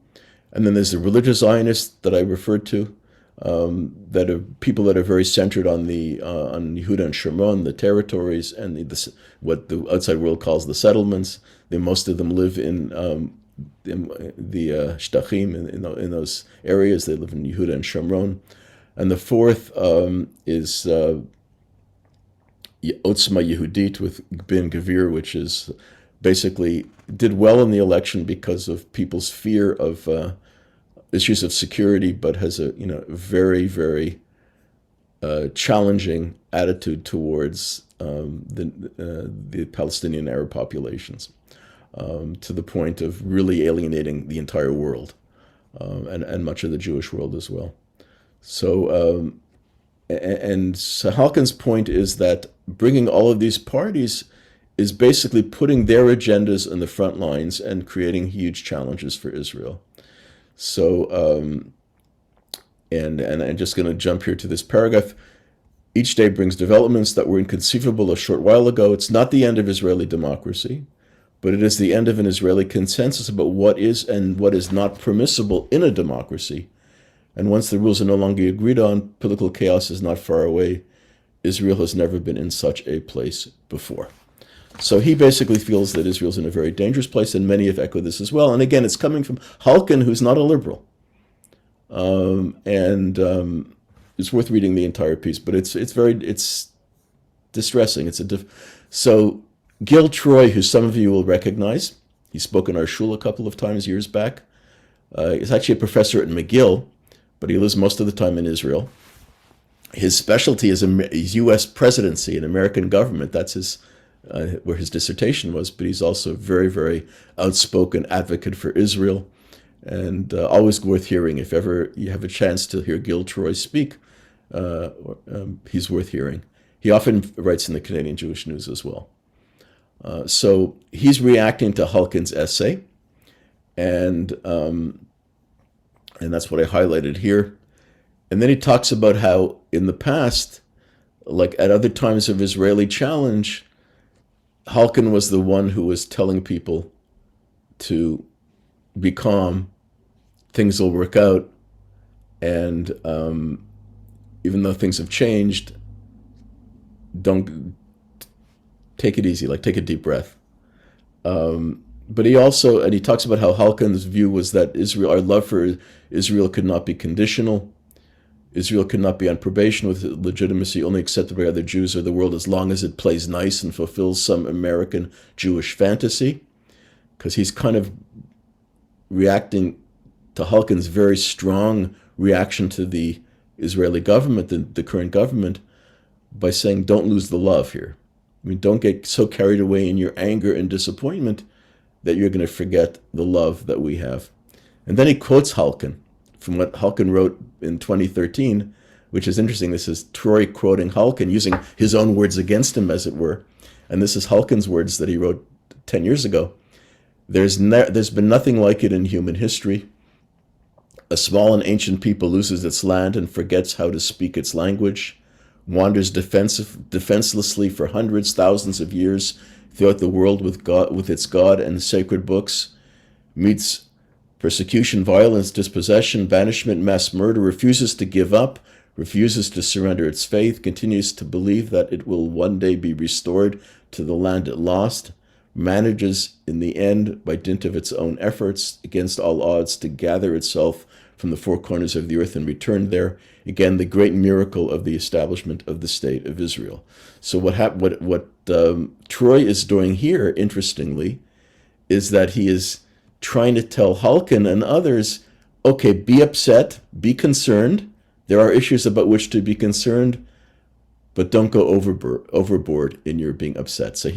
And then there's the religious Zionists that I referred to, that are people that are very centered on on Yehuda and Shimon, the territories, and what the outside world calls the settlements. Most of them live in the Shtachim, in those areas. They live in Yehuda and Shomron. And the fourth is Otzma Yehudit with Ben Gvir, which is basically did well in the election because of people's fear of issues of security, but has a very, very challenging attitude towards the Palestinian Arab populations, to the point of really alienating the entire world, and much of the Jewish world as well. So, and Halkin's point is that bringing all of these parties is basically putting their agendas in the front lines and creating huge challenges for Israel. So, and I'm just going to jump here to this paragraph. Each day brings developments that were inconceivable a short while ago. It's not the end of Israeli democracy, but it is the end of an Israeli consensus about what is and what is not permissible in a democracy. And once the rules are no longer agreed on, political chaos is not far away. Israel has never been in such a place before. So he basically feels that Israel's in a very dangerous place, and many have echoed this as well. And again, it's coming from Halkin, who's not a liberal. It's worth reading the entire piece, but it's distressing. So Gil Troy, who some of you will recognize, he spoke in our shul a couple of times years back. He's actually a professor at McGill, but he lives most of the time in Israel. His specialty is U.S. presidency and American government. That's where his dissertation was, but he's also a very, very outspoken advocate for Israel, and always worth hearing. If ever you have a chance to hear Gil Troy speak, he's worth hearing. He often writes in the Canadian Jewish News as well. So he's reacting to Halkin's essay, and that's what I highlighted here. And then he talks about how in the past, like at other times of Israeli challenge, Halkin was the one who was telling people to be calm, things will work out, and even though things have changed, don't take it easy, like take a deep breath. But he talks about how Halkin's view was that our love for Israel could not be conditional. Israel could not be on probation with legitimacy only accepted by other Jews or the world as long as it plays nice and fulfills some American Jewish fantasy. Because he's kind of reacting to Halkin's very strong reaction to the Israeli government, the current government, by saying, don't lose the love here. I mean, don't get so carried away in your anger and disappointment that you're going to forget the love that we have. And then he quotes Halkin from what Halkin wrote in 2013, which is interesting. This is Troy quoting Halkin, using his own words against him, as it were. And this is Halkin's words that he wrote 10 years ago. There's been nothing like it in human history. A small and ancient people loses its land and forgets how to speak its language, wanders defenselessly for hundreds, thousands of years throughout the world with its God and sacred books, meets persecution, violence, dispossession, banishment, mass murder, refuses to give up, refuses to surrender its faith, continues to believe that it will one day be restored to the land it lost, manages in the end, by dint of its own efforts, against all odds, to gather itself from the four corners of the earth and return there. Again, the great miracle of the establishment of the state of Israel. So what Troy is doing here, interestingly, is that he is trying to tell Halkin and others, okay, be upset, be concerned. There are issues about which to be concerned, but don't go overboard in your being upset. So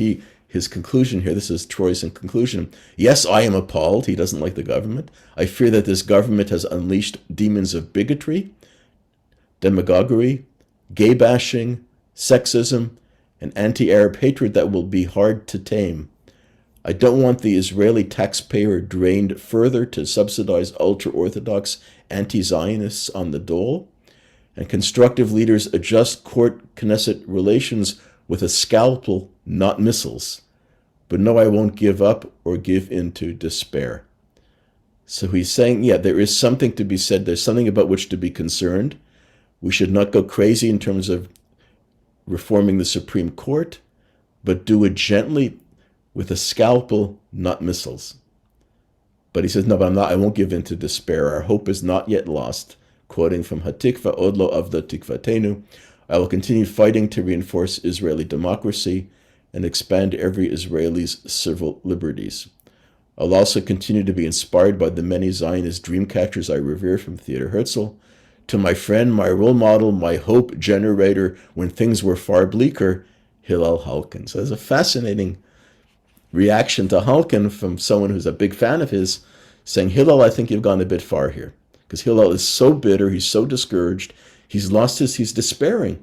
his conclusion here, this is Troy's conclusion. Yes, I am appalled. He doesn't like the government. I fear that this government has unleashed demons of bigotry, demagoguery, gay bashing, sexism, and anti-Arab hatred that will be hard to tame. I don't want the Israeli taxpayer drained further to subsidize ultra-Orthodox anti-Zionists on the dole, and constructive leaders adjust court-Knesset relations with a scalpel, not missiles, but no, I won't give up or give in to despair. So he's saying, yeah, there is something to be said. There's something about which to be concerned. We should not go crazy in terms of reforming the Supreme Court, but do it gently with a scalpel, not missiles. But he says, no, but I won't give in to despair. Our hope is not yet lost. Quoting from Hatikva Odlo Avda Tikvatenu, I will continue fighting to reinforce Israeli democracy and expand every Israeli's civil liberties. I'll also continue to be inspired by the many Zionist dream catchers I revere, from Theodor Herzl to my friend, my role model, my hope generator when things were far bleaker, Hillel Halkin. So there's a fascinating reaction to Halkin from someone who's a big fan of his, saying, Hillel, I think you've gone a bit far here. Because Hillel is so bitter, he's so discouraged, he's despairing.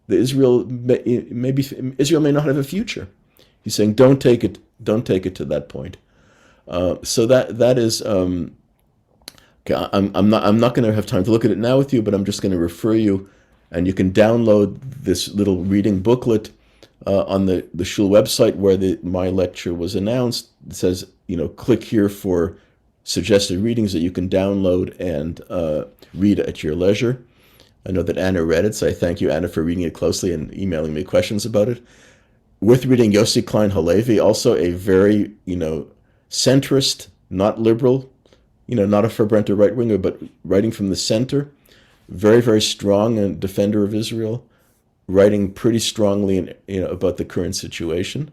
Israel may not have a future. He's saying, don't take it to that point. So that is, okay, I'm not going to have time to look at it now with you, but I'm just going to refer you, and you can download this little reading booklet on the Shul website where my lecture was announced. It says, click here for suggested readings that you can download and read at your leisure. I know that Anna read it, so I thank you, Anna, for reading it closely and emailing me questions about it. Worth reading Yossi Klein Halevi, also a very, centrist, not liberal, not a fervent right winger, but writing from the center, very, very strong and defender of Israel, writing pretty strongly about the current situation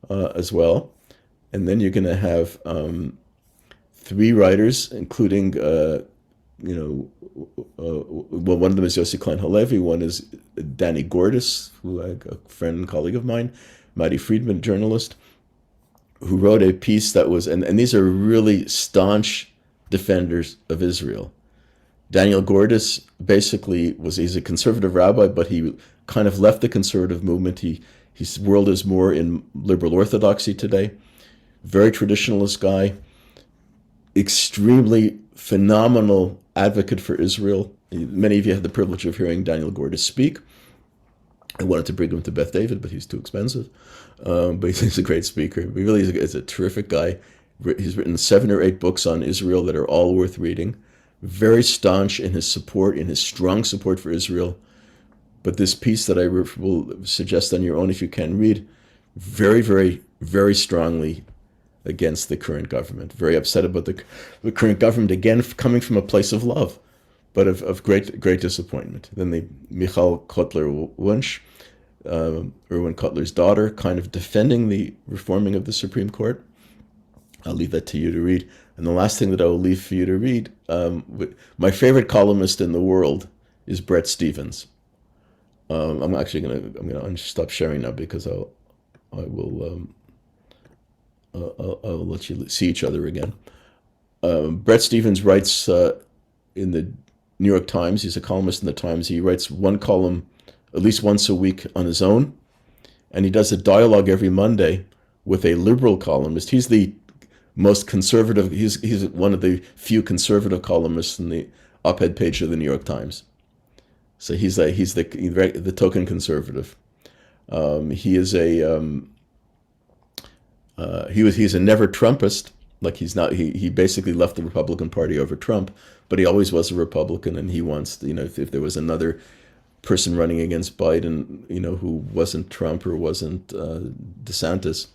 as well. And then you're going to have three writers, including, one of them is Yossi Klein Halevi, one is Danny Gordis, who a friend and colleague of mine, Maddie Friedman, journalist, who wrote a piece that was, and these are really staunch defenders of Israel. Daniel Gordis basically he's a conservative rabbi, but he kind of left the conservative movement. His world is more in liberal orthodoxy today. Very traditionalist guy, extremely phenomenal advocate for Israel. Many of you had the privilege of hearing Daniel Gordis speak. I wanted to bring him to Beth David, but he's too expensive. But he's a great speaker. He really is a terrific guy. He's written 7 or 8 books on Israel that are all worth reading. Very staunch in his strong support for Israel. But this piece that I will suggest on your own, if you can read, very, very, very strongly against the current government. Very upset about the current government, again, coming from a place of love, but of great disappointment. Then the Michal Kotler-Wunsch, Erwin Kotler's daughter, kind of defending the reforming of the Supreme Court. I'll leave that to you to read. And the last thing that I will leave for you to read, my favorite columnist in the world is Bret Stephens. I'm gonna stop sharing now because I'll let you see each other again. Bret Stephens writes in the New York Times. He's a columnist in the Times. He writes one column at least once a week on his own, and he does a dialogue every Monday with a liberal columnist. He's the most conservative. He's one of the few conservative columnists in the op-ed page of the New York Times. So he's the token conservative. He's a never Trumpist. Like he's not. He basically left the Republican Party over Trump, but he always was a Republican, and he wants if there was another person running against Biden, who wasn't Trump or wasn't DeSantis,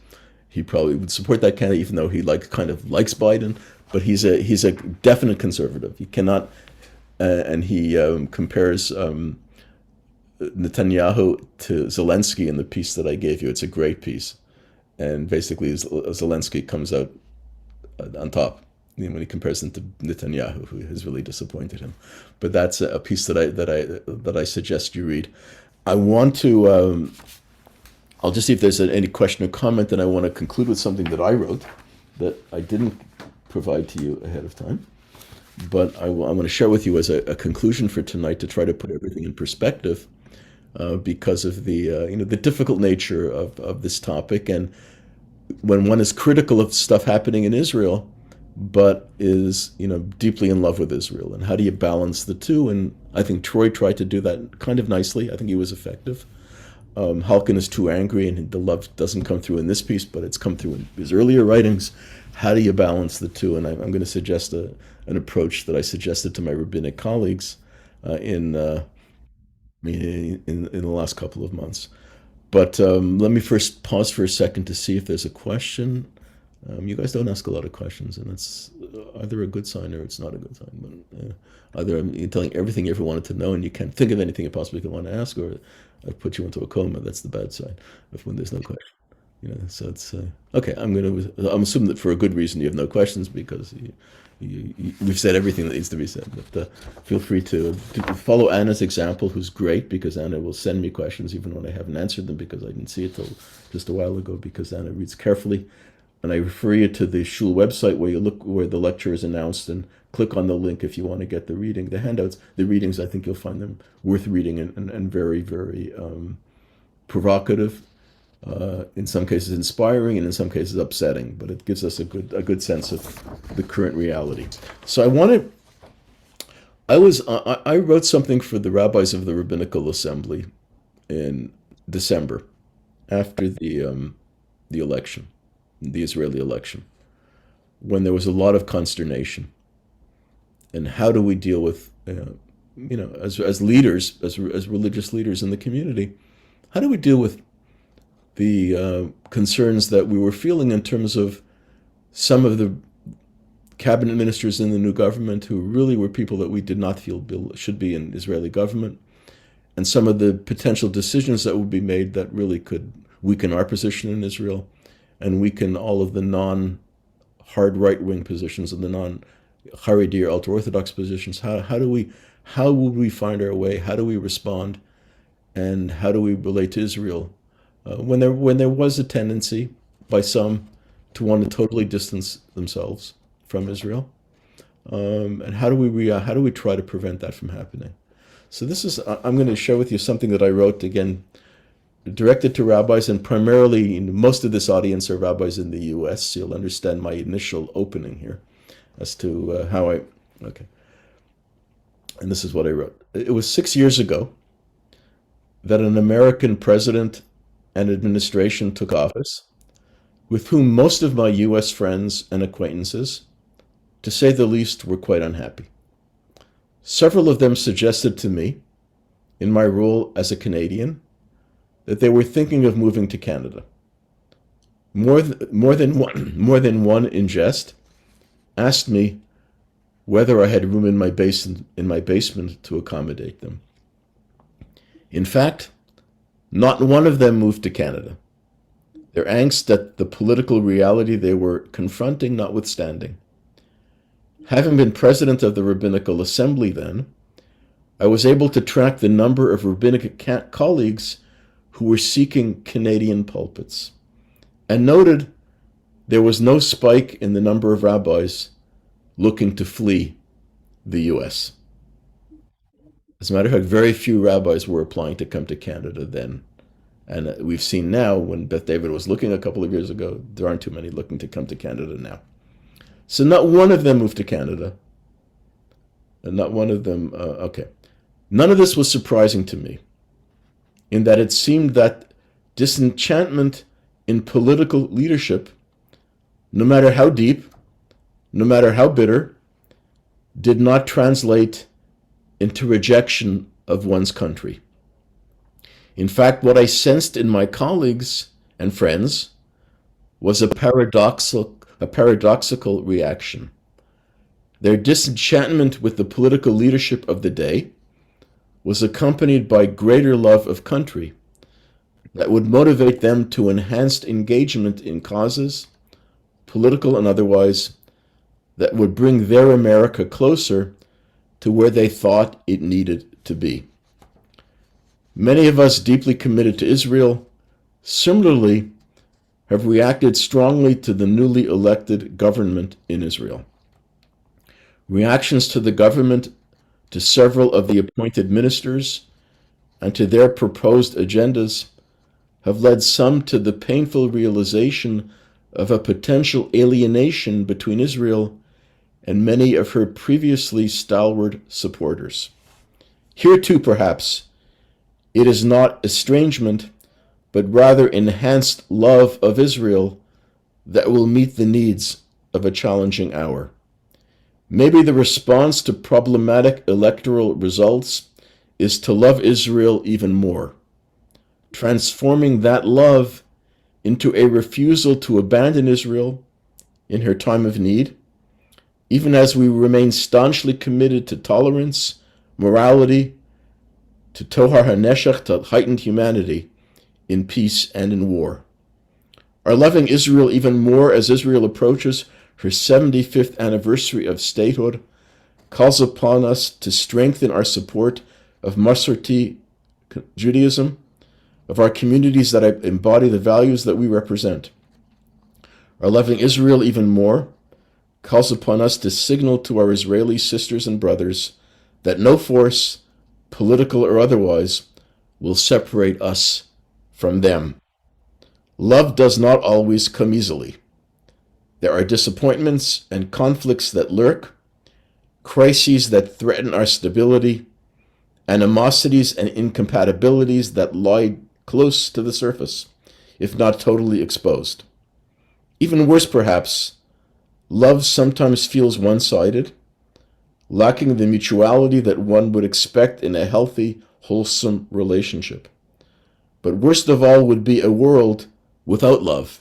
he probably would support that candidate, even though he kind of likes Biden. But he's a definite conservative. He cannot, and he compares Netanyahu to Zelensky in the piece that I gave you. It's a great piece, and basically Zelensky comes out on top when he compares him to Netanyahu, who has really disappointed him. But that's a piece that I suggest you read. I want to. I'll just see if there's any question or comment, and I want to conclude with something that I wrote that I didn't provide to you ahead of time. But I want to share with you as a conclusion for tonight to try to put everything in perspective, because of the difficult nature of this topic, and when one is critical of stuff happening in Israel, but is deeply in love with Israel, and how do you balance the two? And I think Troy tried to do that kind of nicely. I think he was effective. Halkin is too angry and the love doesn't come through in this piece, but it's come through in his earlier writings. How do you balance the two? And I'm going to suggest an approach that I suggested to my rabbinic colleagues in the last couple of months. But let me first pause for a second to see if there's a question. You guys don't ask a lot of questions, and it's either a good sign or it's not a good sign. But either I'm telling everything you ever wanted to know, and you can't think of anything you possibly could want to ask, or I've put you into a coma. That's the bad side of when there's no question. So it's okay. I'm assuming that for a good reason you have no questions because we've said everything that needs to be said. But feel free to follow Anna's example, who's great, because Anna will send me questions even when I haven't answered them because I didn't see it till just a while ago, because Anna reads carefully. And I refer you to the shul website where you look where the lecture is announced and click on the link if you want to get the reading. The handouts, the readings, I think you'll find them worth reading and very, very provocative. In some cases inspiring, and in some cases upsetting, but it gives us a good sense of the current reality. So I wrote something for the rabbis of the Rabbinical Assembly in December, after the election, the Israeli election, when there was a lot of consternation. And how do we deal with, as leaders, as religious leaders in the community, how do we deal with the concerns that we were feeling in terms of some of the cabinet ministers in the new government who really were people that we did not feel should be in Israeli government, and some of the potential decisions that would be made that really could weaken our position in Israel and weaken all of the non-hard right-wing positions and the non-Haredi or ultra-Orthodox positions. How would we find our way? How do we respond? And how do we relate to Israel when there was a tendency by some to want to totally distance themselves from Israel? And how do we try to prevent that from happening? So I'm going to share with you something that I wrote, again, directed to rabbis, and primarily most of this audience are rabbis in the US, so you'll understand my initial opening here as to okay. And this is what I wrote. It was 6 years ago that an American president and administration took office, with whom most of my US friends and acquaintances, to say the least, were quite unhappy. Several of them suggested to me, in my role as a Canadian, that they were thinking of moving to Canada. More than one in jest asked me whether I had room in my basement to accommodate them. In fact, not one of them moved to Canada, their angst at the political reality they were confronting notwithstanding. Having been president of the Rabbinical Assembly then, I was able to track the number of rabbinic colleagues who were seeking Canadian pulpits, and noted there was no spike in the number of rabbis looking to flee the US. As a matter of fact, very few rabbis were applying to come to Canada then. And we've seen now, when Beth David was looking a couple of years ago, there aren't too many looking to come to Canada now. So not one of them moved to Canada. And not one of them, okay. None of this was surprising to me, in that it seemed that disenchantment in political leadership, no matter how deep, no matter how bitter, did not translate into rejection of one's country. In fact, what I sensed in my colleagues and friends was a paradoxical reaction. Their disenchantment with the political leadership of the day was accompanied by greater love of country that would motivate them to enhanced engagement in causes, political and otherwise, that would bring their America closer to where they thought it needed to be. Many of us deeply committed to Israel, similarly, have reacted strongly to the newly elected government in Israel. Reactions to the government, to several of the appointed ministers, and to their proposed agendas have led some to the painful realization of a potential alienation between Israel and many of her previously stalwart supporters. Here too, perhaps, it is not estrangement, but rather enhanced love of Israel that will meet the needs of a challenging hour. Maybe the response to problematic electoral results is to love Israel even more, transforming that love into a refusal to abandon Israel in her time of need, even as we remain staunchly committed to tolerance, morality, to Tohar HaNeshech, to heightened humanity, in peace and in war. Our loving Israel even more as Israel approaches her 75th anniversary of statehood calls upon us to strengthen our support of Masorti Judaism, of our communities that embody the values that we represent. Our loving Israel even more calls upon us to signal to our Israeli sisters and brothers that no force, political or otherwise, will separate us from them. Love does not always come easily. There are disappointments and conflicts that lurk, crises that threaten our stability, animosities and incompatibilities that lie close to the surface, if not totally exposed. Even worse, perhaps, love sometimes feels one-sided, lacking the mutuality that one would expect in a healthy, wholesome relationship. But worst of all would be a world without love,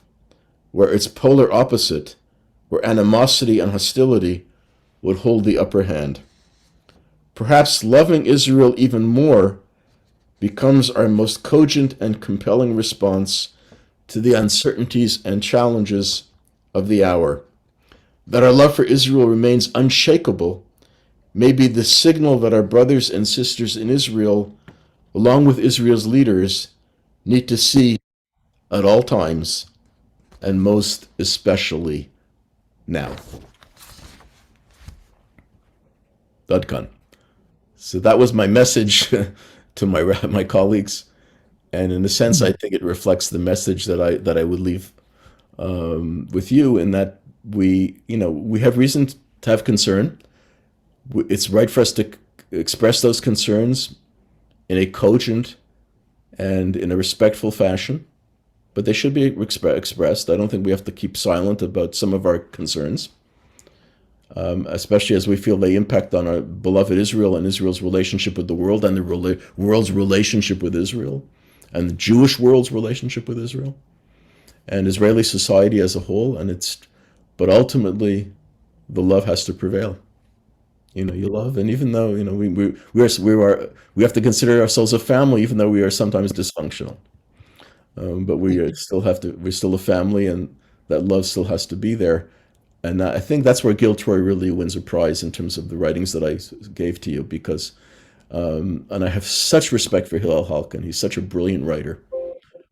where its polar opposite, where animosity and hostility would hold the upper hand. Perhaps loving Israel even more becomes our most cogent and compelling response to the uncertainties and challenges of the hour. That our love for Israel remains unshakable may be the signal that our brothers and sisters in Israel, along with Israel's leaders, need to see at all times, and most especially now. Dudkan. So that was my message to my colleagues, and in a sense, I think it reflects the message that I would leave with you, in that we have reason to have concern. It's right for us to express those concerns in a cogent and in a respectful fashion, but they should be expressed. I don't think we have to keep silent about some of our concerns, especially as we feel they impact on our beloved Israel and Israel's relationship with the world, and the world's relationship with Israel, and the Jewish world's relationship with Israel, and Israeli society as a whole. But ultimately, the love has to prevail. You love, and even though we have to consider ourselves a family, even though we are sometimes dysfunctional. But we're still a family, and that love still has to be there. And I think that's where Gil Troy really wins a prize in terms of the writings that I gave to you, because, and I have such respect for Hillel Halkin. He's such a brilliant writer,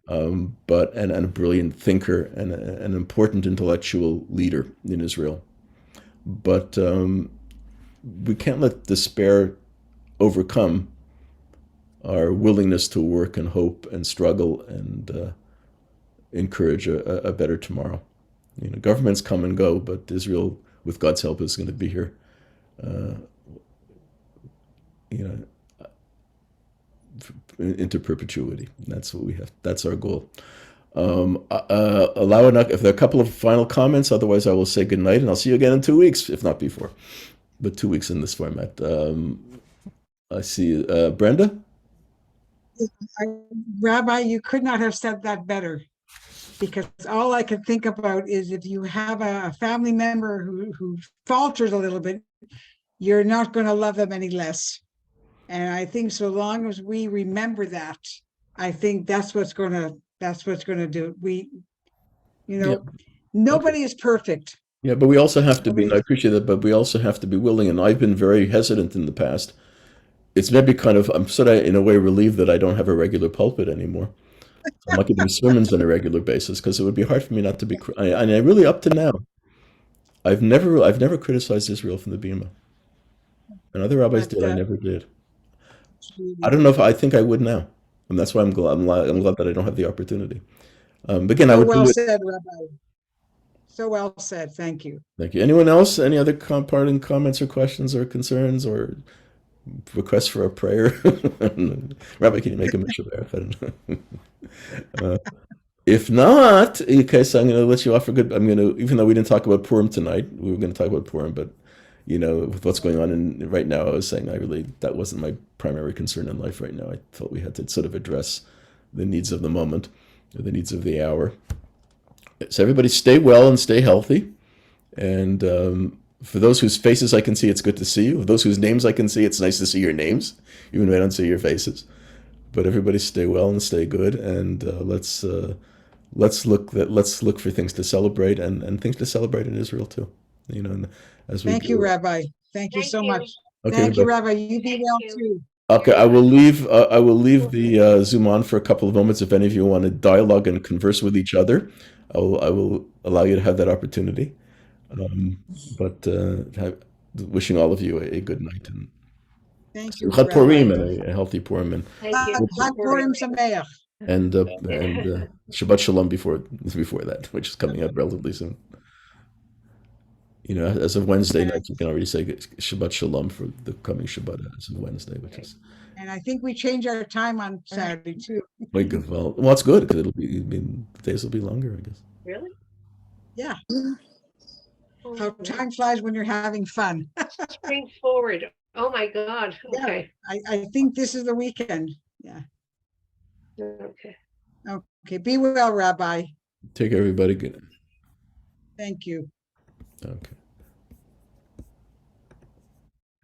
and a brilliant thinker, and an important intellectual leader in Israel. But we can't let despair overcome our willingness to work and hope and struggle and encourage a better tomorrow. Governments come and go, but Israel, with God's help, is going to be here. Into perpetuity. That's what we have. That's our goal. Allow enough. If there are a couple of final comments, otherwise I will say good night, and I'll see you again in 2 weeks, if not before. But 2 weeks in this format. I see Brenda. Rabbi, you could not have said that better, because all I can think about is if you have a family member who falters a little bit, you're not going to love them any less. And I think so long as we remember that, I think that's what's going to do it. Nobody is perfect. Yeah, but we also have to be, and I appreciate that, but we also have to be willing, and I've been very hesitant in the past. It's maybe I'm sort of in a way relieved that I don't have a regular pulpit anymore. I'm not giving sermons on a regular basis, because it would be hard for me not to be. And I really, up to now, I've never criticized Israel from the Bima, and other rabbis did. I never did. I don't know if I think I would now, and that's why I'm glad that I don't have the opportunity. But again, I would. Well said, Rabbi. So well said. Thank you. Thank you. Anyone else? Any other parting comments or questions or concerns or requests for a prayer? Rabbi, can you make a mishra there? Uh, if not, okay, so I'm going to let you off for good. I'm going to, even though we didn't talk about Purim tonight, we were going to talk about Purim, but with what's going on right now, I was saying that wasn't my primary concern in life right now. I felt we had to sort of address the needs of the moment, or the needs of the hour. So everybody stay well and stay healthy. And for those whose faces I can see, it's good to see you. For those whose names I can see, it's nice to see your names, even though I don't see your faces. But everybody stay well and stay good, and let's look for things to celebrate, and things to celebrate in Israel too. And as we Thank you, Rabbi. Thank you Thank so you. much. Okay, Thank you, Rebecca. Rabbi. You be Thank well you. too. Okay, I will leave. I will leave the Zoom on for a couple of moments. If any of you want to dialogue and converse with each other, I will allow you to have that opportunity. But wishing all of you a good night, and Thank you, Simchat Rabbi. Purim, and a healthy Purim, Thank you. Hag Purim Sameach. and Shabbat Shalom before that, which is coming up relatively soon. As of Wednesday And I, night, you can already say Shabbat Shalom for the coming Shabbat as of Wednesday, which is and I think we change our time on Saturday too. very good. Well, it's good because the days will be longer, I guess. Really? Yeah. Oh, How time flies when you're having fun. spring forward. Oh my God. Yeah. Okay. I think this is the weekend. Yeah. Okay. Okay. Be well, Rabbi. Take care, everybody. Good. Thank you. Okay.